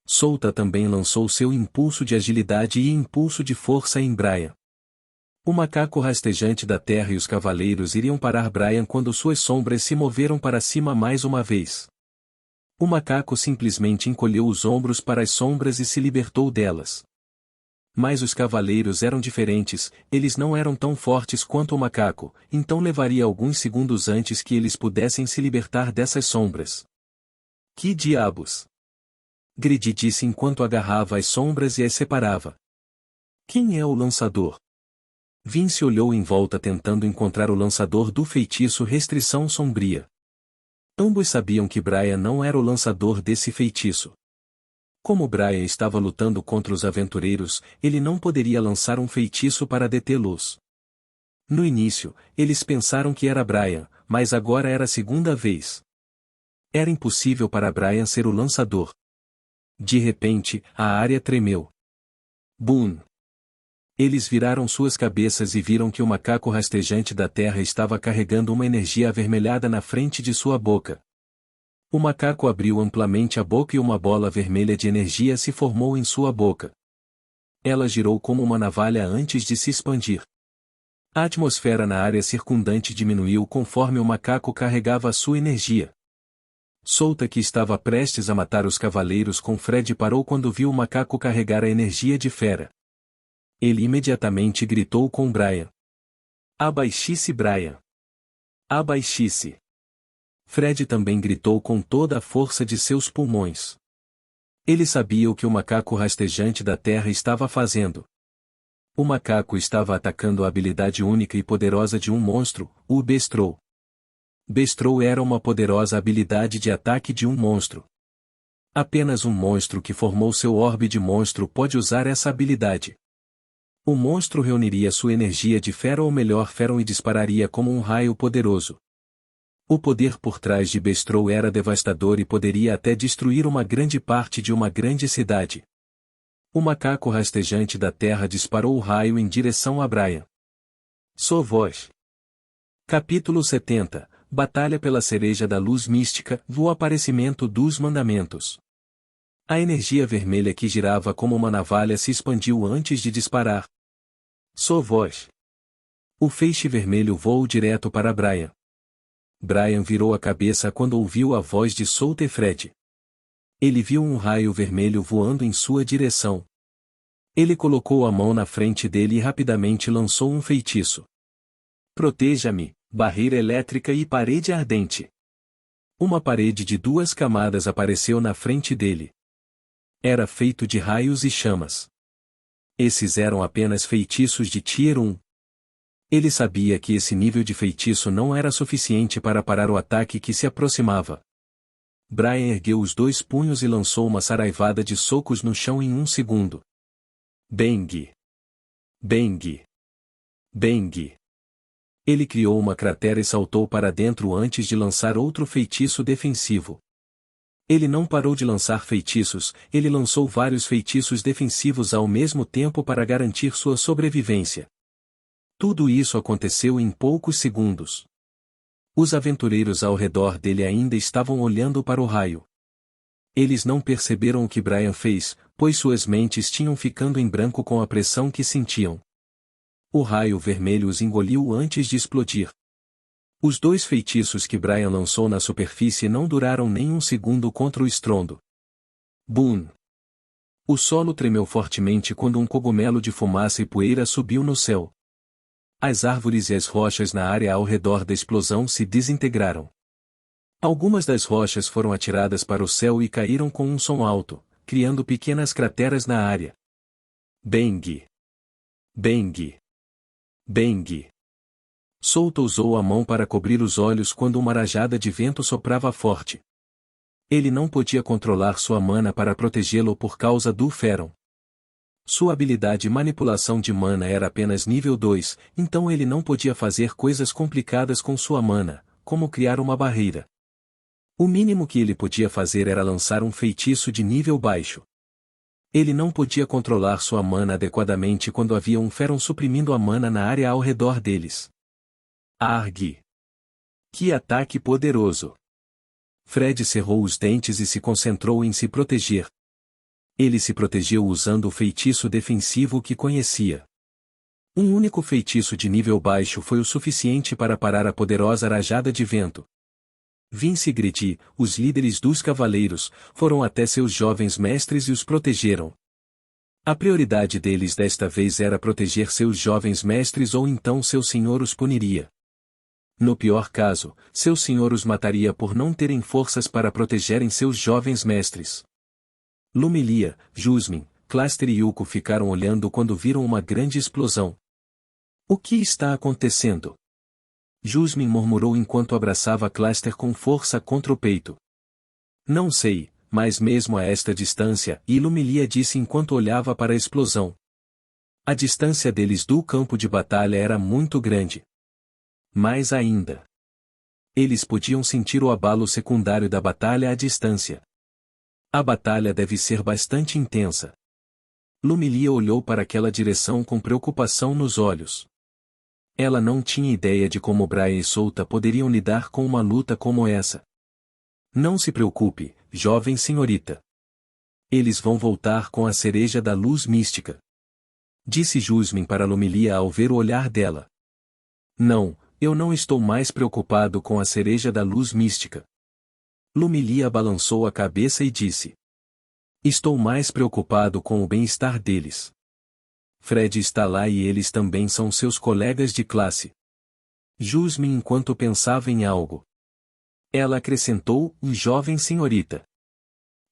Solta também lançou seu impulso de agilidade e impulso de força em Brian. O macaco rastejante da terra e os cavaleiros iriam parar Brian quando suas sombras se moveram para cima mais uma vez. O macaco simplesmente encolheu os ombros para as sombras e se libertou delas. Mas os cavaleiros eram diferentes, eles não eram tão fortes quanto o macaco, então levaria alguns segundos antes que eles pudessem se libertar dessas sombras. Que diabos! Gridi disse enquanto agarrava as sombras e as separava. Quem é o lançador? Vince olhou em volta tentando encontrar o lançador do feitiço Restrição Sombria. Ambos sabiam que Brian não era o lançador desse feitiço. Como Brian estava lutando contra os aventureiros, ele não poderia lançar um feitiço para detê-los. No início, eles pensaram que era Brian, mas agora era a segunda vez. Era impossível para Brian ser o lançador. De repente, a área tremeu. Boom! Eles viraram suas cabeças e viram que o macaco rastejante da terra estava carregando uma energia avermelhada na frente de sua boca. O macaco abriu amplamente a boca e uma bola vermelha de energia se formou em sua boca. Ela girou como uma navalha antes de se expandir. A atmosfera na área circundante diminuiu conforme o macaco carregava a sua energia. Solta, que estava prestes a matar os cavaleiros com Fred, parou quando viu o macaco carregar a energia de Fera. Ele imediatamente gritou com Brian. Abaixe-se, Brian. Abaixe-se. Fred também gritou com toda a força de seus pulmões. Ele sabia o que o macaco rastejante da terra estava fazendo. O macaco estava atacando a habilidade única e poderosa de um monstro, o Bestrou. Bestow era uma poderosa habilidade de ataque de um monstro. Apenas um monstro que formou seu orbe de monstro pode usar essa habilidade. O monstro reuniria sua energia de Feron ou melhor Feron e dispararia como um raio poderoso. O poder por trás de Bestow era devastador e poderia até destruir uma grande parte de uma grande cidade. O macaco rastejante da terra disparou o raio em direção a Brian. Sua voz. Capítulo 70. Batalha pela cereja da luz mística, o aparecimento dos mandamentos. A energia vermelha que girava como uma navalha se expandiu antes de disparar. Sua voz. O feixe vermelho voou direto para Brian. Brian virou a cabeça quando ouviu a voz de Souterfred. Ele viu um raio vermelho voando em sua direção. Ele colocou a mão na frente dele e rapidamente lançou um feitiço. Proteja-me, barreira elétrica e parede ardente. Uma parede de 2 camadas apareceu na frente dele. Era feito de raios e chamas. Esses eram apenas feitiços de Tier 1. Ele sabia que esse nível de feitiço não era suficiente para parar o ataque que se aproximava. Brian ergueu os 2 punhos e lançou uma saraivada de socos no chão em 1 segundo. Bang! Bang! Bang! Ele criou uma cratera e saltou para dentro antes de lançar outro feitiço defensivo. Ele não parou de lançar feitiços, ele lançou vários feitiços defensivos ao mesmo tempo para garantir sua sobrevivência. Tudo isso aconteceu em poucos segundos. Os aventureiros ao redor dele ainda estavam olhando para o raio. Eles não perceberam o que Brian fez, pois suas mentes tinham ficando em branco com a pressão que sentiam. O raio vermelho os engoliu antes de explodir. Os 2 feitiços que Brian lançou na superfície não duraram nem 1 segundo contra o estrondo. Boom! O solo tremeu fortemente quando um cogumelo de fumaça e poeira subiu no céu. As árvores e as rochas na área ao redor da explosão se desintegraram. Algumas das rochas foram atiradas para o céu e caíram com um som alto, criando pequenas crateras na área. Bang! Bang! Bang! Souto usou a mão para cobrir os olhos quando uma rajada de vento soprava forte. Ele não podia controlar sua mana para protegê-lo por causa do Feron. Sua habilidade manipulação de mana era apenas nível 2, então ele não podia fazer coisas complicadas com sua mana, como criar uma barreira. O mínimo que ele podia fazer era lançar um feitiço de nível baixo. Ele não podia controlar sua mana adequadamente quando havia um Feron suprimindo a mana na área ao redor deles. Arg! Que ataque poderoso! Fred cerrou os dentes e se concentrou em se proteger. Ele se protegeu usando o feitiço defensivo que conhecia. Um único feitiço de nível baixo foi o suficiente para parar a poderosa rajada de vento. Vince e Gredi, os líderes dos cavaleiros, foram até seus jovens mestres e os protegeram. A prioridade deles desta vez era proteger seus jovens mestres ou então seu senhor os puniria. No pior caso, seu senhor os mataria por não terem forças para protegerem seus jovens mestres. Lumilia, Jusmin, Cluster e Yuko ficaram olhando quando viram uma grande explosão. O que está acontecendo? Jusmin murmurou enquanto abraçava Cluster com força contra o peito. Não sei, mas mesmo a esta distância, Lumilia disse enquanto olhava para a explosão. A distância deles do campo de batalha era muito grande. Mais ainda. Eles podiam sentir o abalo secundário da batalha à distância. A batalha deve ser bastante intensa. Lumilia olhou para aquela direção com preocupação nos olhos. Ela não tinha ideia de como Brian e Souta poderiam lidar com uma luta como essa. Não se preocupe, jovem senhorita. Eles vão voltar com a cereja da luz mística. Disse Jusmin para Lumilia ao ver o olhar dela. Não, eu não estou mais preocupado com a cereja da luz mística. Lumilia balançou a cabeça e disse. Estou mais preocupado com o bem-estar deles. Fred está lá e eles também são seus colegas de classe. Jusmin enquanto pensava em algo. Ela acrescentou, jovem senhorita.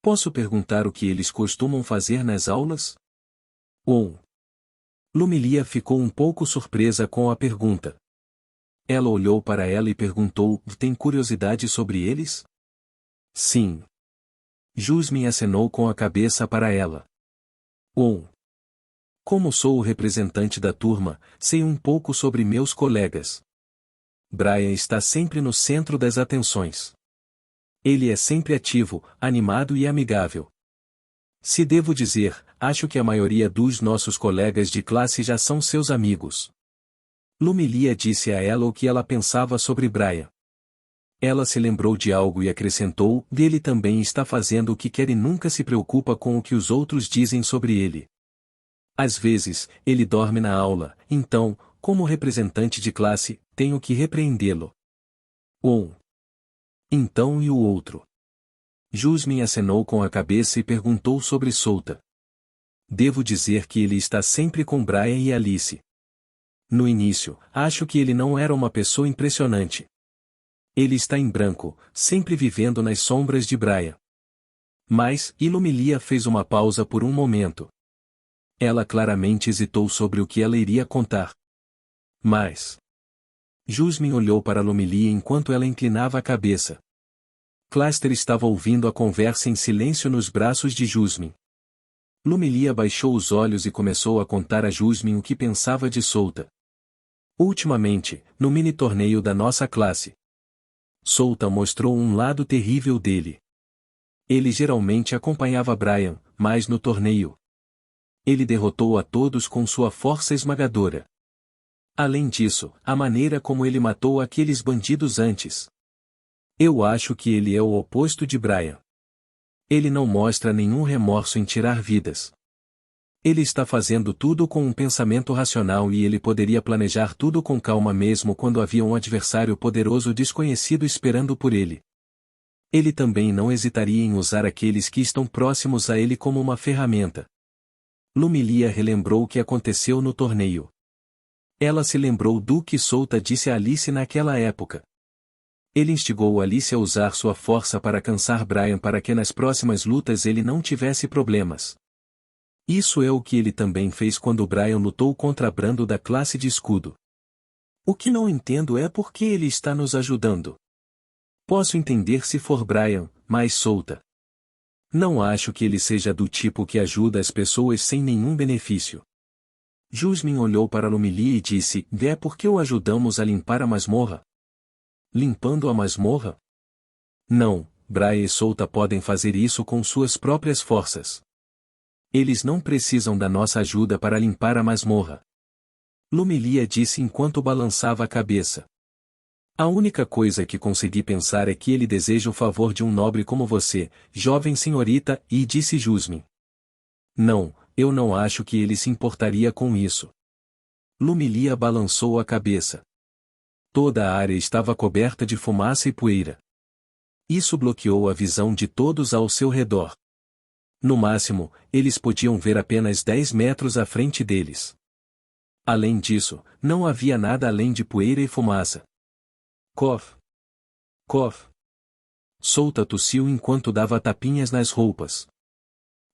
Posso perguntar o que eles costumam fazer nas aulas? Lumilia ficou um pouco surpresa com a pergunta. Ela olhou para ela e perguntou: tem curiosidade sobre eles? Sim. Jasmine acenou com a cabeça para ela. Como sou o representante da turma, sei um pouco sobre meus colegas. Brian está sempre no centro das atenções. Ele é sempre ativo, animado e amigável. Se devo dizer, acho que a maioria dos nossos colegas de classe já são seus amigos. Lumilia disse a ela o que ela pensava sobre Brian. Ela se lembrou de algo e acrescentou: ele também está fazendo o que quer e nunca se preocupa com o que os outros dizem sobre ele. Às vezes, ele dorme na aula, então, como representante de classe, tenho que repreendê-lo. Então e o outro? Jasmine acenou com a cabeça e perguntou sobre Souta. Devo dizer que ele está sempre com Brian e Alice. No início, acho que ele não era uma pessoa impressionante. Ele está em branco, sempre vivendo nas sombras de Brian. Mas, Lumilia fez uma pausa por um momento. Ela claramente hesitou sobre o que ela iria contar. Mas... Jasmine olhou para Lumilia enquanto ela inclinava a cabeça. Cluster estava ouvindo a conversa em silêncio nos braços de Jasmine. Lumilia baixou os olhos e começou a contar a Jasmine o que pensava de Souta. Ultimamente, no mini-torneio da nossa classe, Souta mostrou um lado terrível dele. Ele geralmente acompanhava Brian, mas no torneio, ele derrotou a todos com sua força esmagadora. Além disso, a maneira como ele matou aqueles bandidos antes. Eu acho que ele é o oposto de Brian. Ele não mostra nenhum remorso em tirar vidas. Ele está fazendo tudo com um pensamento racional e ele poderia planejar tudo com calma mesmo quando havia um adversário poderoso desconhecido esperando por ele. Ele também não hesitaria em usar aqueles que estão próximos a ele como uma ferramenta. Lumilia relembrou o que aconteceu no torneio. Ela se lembrou do que Souta disse a Alice naquela época. Ele instigou Alice a usar sua força para cansar Brian para que nas próximas lutas ele não tivesse problemas. Isso é o que ele também fez quando Brian lutou contra Brando da classe de escudo. O que não entendo é por que ele está nos ajudando. Posso entender se for Brian, mas Souta. Não acho que ele seja do tipo que ajuda as pessoas sem nenhum benefício. Jasmine olhou para Lumilia e disse: é porque o ajudamos a limpar a masmorra? Limpando a masmorra? Não, Brian e Souta podem fazer isso com suas próprias forças. Eles não precisam da nossa ajuda para limpar a masmorra. Lumilia disse enquanto balançava a cabeça. A única coisa que consegui pensar é que ele deseja o favor de um nobre como você, jovem senhorita, e disse Jasmine. Não, eu não acho que ele se importaria com isso. Lumilia balançou a cabeça. Toda a área estava coberta de fumaça e poeira. Isso bloqueou a visão de todos ao seu redor. No máximo, eles podiam ver apenas 10 metros à frente deles. Além disso, não havia nada além de poeira e fumaça. Cof. Cof. Souta tossiu enquanto dava tapinhas nas roupas.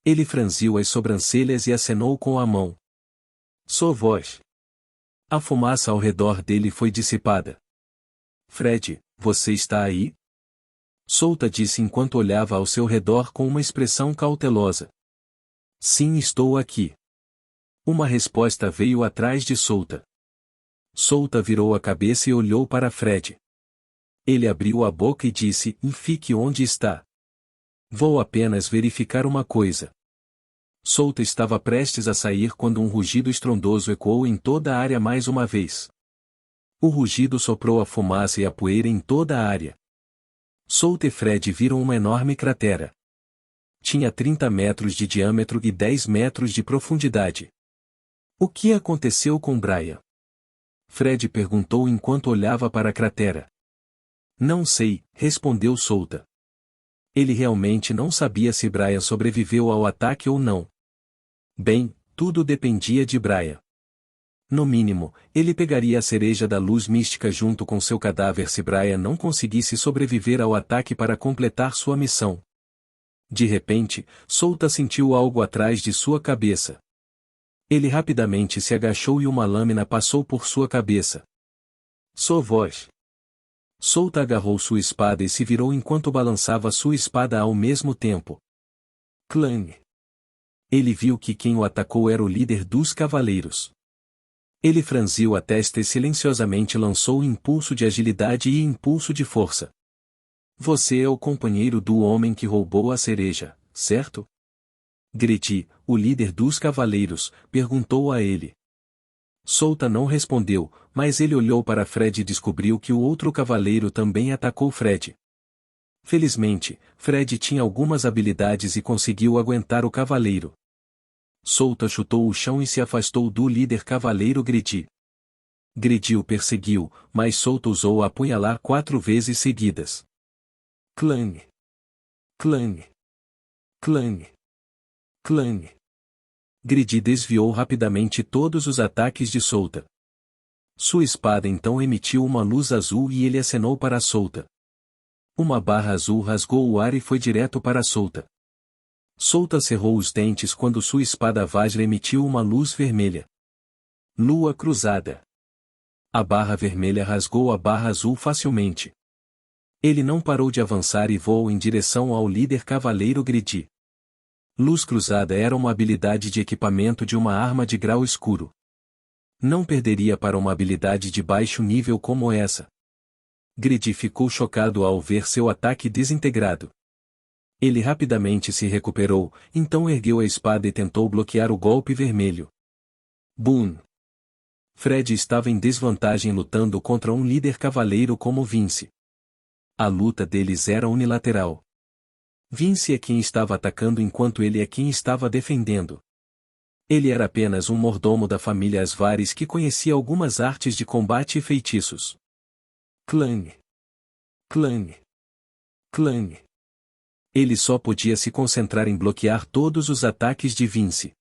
Ele franziu as sobrancelhas e acenou com a mão. Sua voz. A fumaça ao redor dele foi dissipada. Fred, você está aí? Souta disse enquanto olhava ao seu redor com uma expressão cautelosa. Sim, estou aqui. Uma resposta veio atrás de Souta. Souta virou a cabeça e olhou para Fred. Ele abriu a boca e disse: fique onde está. Vou apenas verificar uma coisa. Souta estava prestes a sair quando um rugido estrondoso ecoou em toda a área mais uma vez. O rugido soprou a fumaça e a poeira em toda a área. Souta e Fred viram uma enorme cratera. Tinha 30 metros de diâmetro e 10 metros de profundidade. O que aconteceu com Brian? Fred perguntou enquanto olhava para a cratera. Não sei, respondeu Souta. Ele realmente não sabia se Brian sobreviveu ao ataque ou não. Bem, tudo dependia de Brian. No mínimo, ele pegaria a cereja da luz mística junto com seu cadáver se Brian não conseguisse sobreviver ao ataque para completar sua missão. De repente, Souta sentiu algo atrás de sua cabeça. Ele rapidamente se agachou e uma lâmina passou por sua cabeça. Sua voz. Solta agarrou sua espada e se virou enquanto balançava sua espada ao mesmo tempo. Clang. Ele viu que quem o atacou era o líder dos cavaleiros. Ele franziu a testa e silenciosamente lançou impulso de agilidade e impulso de força. Você é o companheiro do homem que roubou a cereja, certo? Gredi, o líder dos cavaleiros, perguntou a ele. Solta não respondeu, mas ele olhou para Fred e descobriu que o outro cavaleiro também atacou Fred. Felizmente, Fred tinha algumas habilidades e conseguiu aguentar o cavaleiro. Solta chutou o chão e se afastou do líder cavaleiro Gredi. Gredi o perseguiu, mas Solta usou a apunhalar 4 vezes seguidas. Clang. Clang. Clang. Clang. Gredi desviou rapidamente todos os ataques de Solta. Sua espada então emitiu uma luz azul e ele acenou para Solta. Uma barra azul rasgou o ar e foi direto para Solta. Solta cerrou os dentes quando sua espada Vajra emitiu uma luz vermelha. Lua cruzada. A barra vermelha rasgou a barra azul facilmente. Ele não parou de avançar e voou em direção ao líder cavaleiro Gredi. Luz cruzada era uma habilidade de equipamento de uma arma de grau escuro. Não perderia para uma habilidade de baixo nível como essa. Gredi ficou chocado ao ver seu ataque desintegrado. Ele rapidamente se recuperou, então ergueu a espada e tentou bloquear o golpe vermelho. Boom! Fred estava em desvantagem lutando contra um líder cavaleiro como Vince. A luta deles era unilateral. Vince é quem estava atacando enquanto ele é quem estava defendendo. Ele era apenas um mordomo da família Asvares que conhecia algumas artes de combate e feitiços. Clang. Clang. Clang. Ele só podia se concentrar em bloquear todos os ataques de Vince.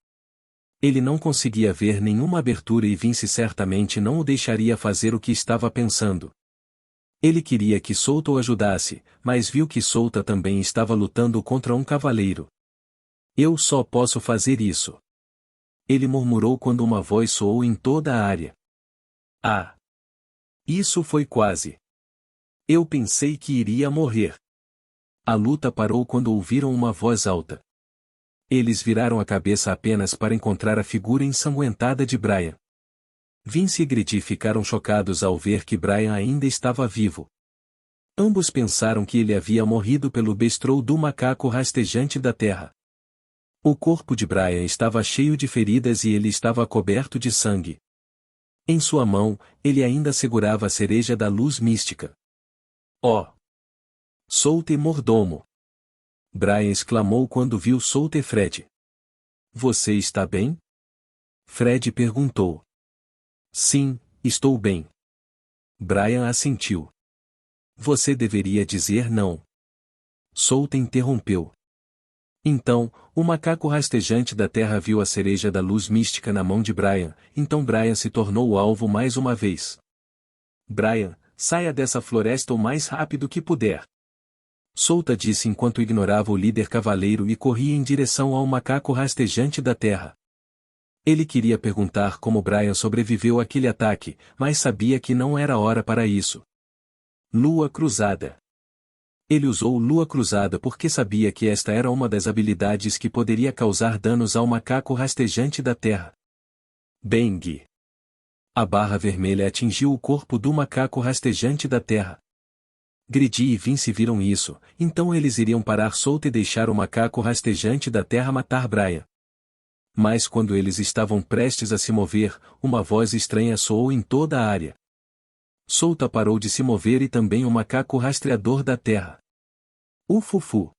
Ele não conseguia ver nenhuma abertura e Vince certamente não o deixaria fazer o que estava pensando. Ele queria que Solta o ajudasse, mas viu que Solta também estava lutando contra um cavaleiro. Eu só posso fazer isso. Ele murmurou quando uma voz soou em toda a área. Ah! Isso foi quase. Eu pensei que iria morrer. A luta parou quando ouviram uma voz alta. Eles viraram a cabeça apenas para encontrar a figura ensanguentada de Brian. Vince e Gredi ficaram chocados ao ver que Brian ainda estava vivo. Ambos pensaram que ele havia morrido pelo bestrol do macaco rastejante da terra. O corpo de Brian estava cheio de feridas e ele estava coberto de sangue. Em sua mão, ele ainda segurava a cereja da luz mística. Oh! Solta e mordomo! Brian exclamou quando viu Solta e Fred. Você está bem? Fred perguntou. Sim, estou bem. Brian assentiu. Você deveria dizer não. Solta interrompeu. Então, o macaco rastejante da terra viu a cereja da luz mística na mão de Brian, então Brian se tornou o alvo mais uma vez. Brian, saia dessa floresta o mais rápido que puder. Solta disse enquanto ignorava o líder cavaleiro e corria em direção ao macaco rastejante da terra. Ele queria perguntar como Brian sobreviveu àquele ataque, mas sabia que não era hora para isso. Lua cruzada. Ele usou Lua cruzada porque sabia que esta era uma das habilidades que poderia causar danos ao macaco rastejante da terra. Bang! A barra vermelha atingiu o corpo do macaco rastejante da terra. Gredi e Vince viram isso, então eles iriam parar Solta e deixar o macaco rastejante da terra matar Brian. Mas quando eles estavam prestes a se mover, uma voz estranha soou em toda a área. Solta parou de se mover e também o macaco rastreador da terra. Ufufu!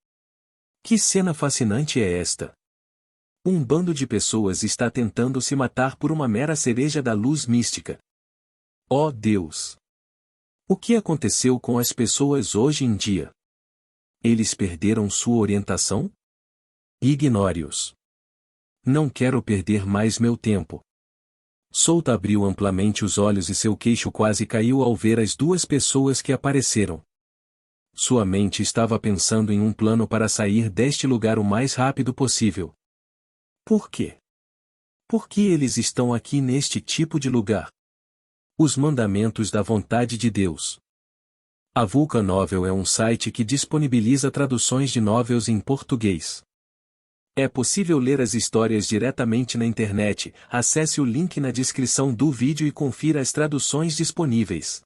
Que cena fascinante é esta! Um bando de pessoas está tentando se matar por uma mera cereja da luz mística. Oh Deus! O que aconteceu com as pessoas hoje em dia? Eles perderam sua orientação? Ignore-os. Não quero perder mais meu tempo. Solta abriu amplamente os olhos e seu queixo quase caiu ao ver as duas pessoas que apareceram. Sua mente estava pensando em um plano para sair deste lugar o mais rápido possível. Por quê? Por que eles estão aqui neste tipo de lugar? Os mandamentos da vontade de Deus. A Vulcan Novel é um site que disponibiliza traduções de novels em português. É possível ler as histórias diretamente na internet. Acesse o link na descrição do vídeo e confira as traduções disponíveis.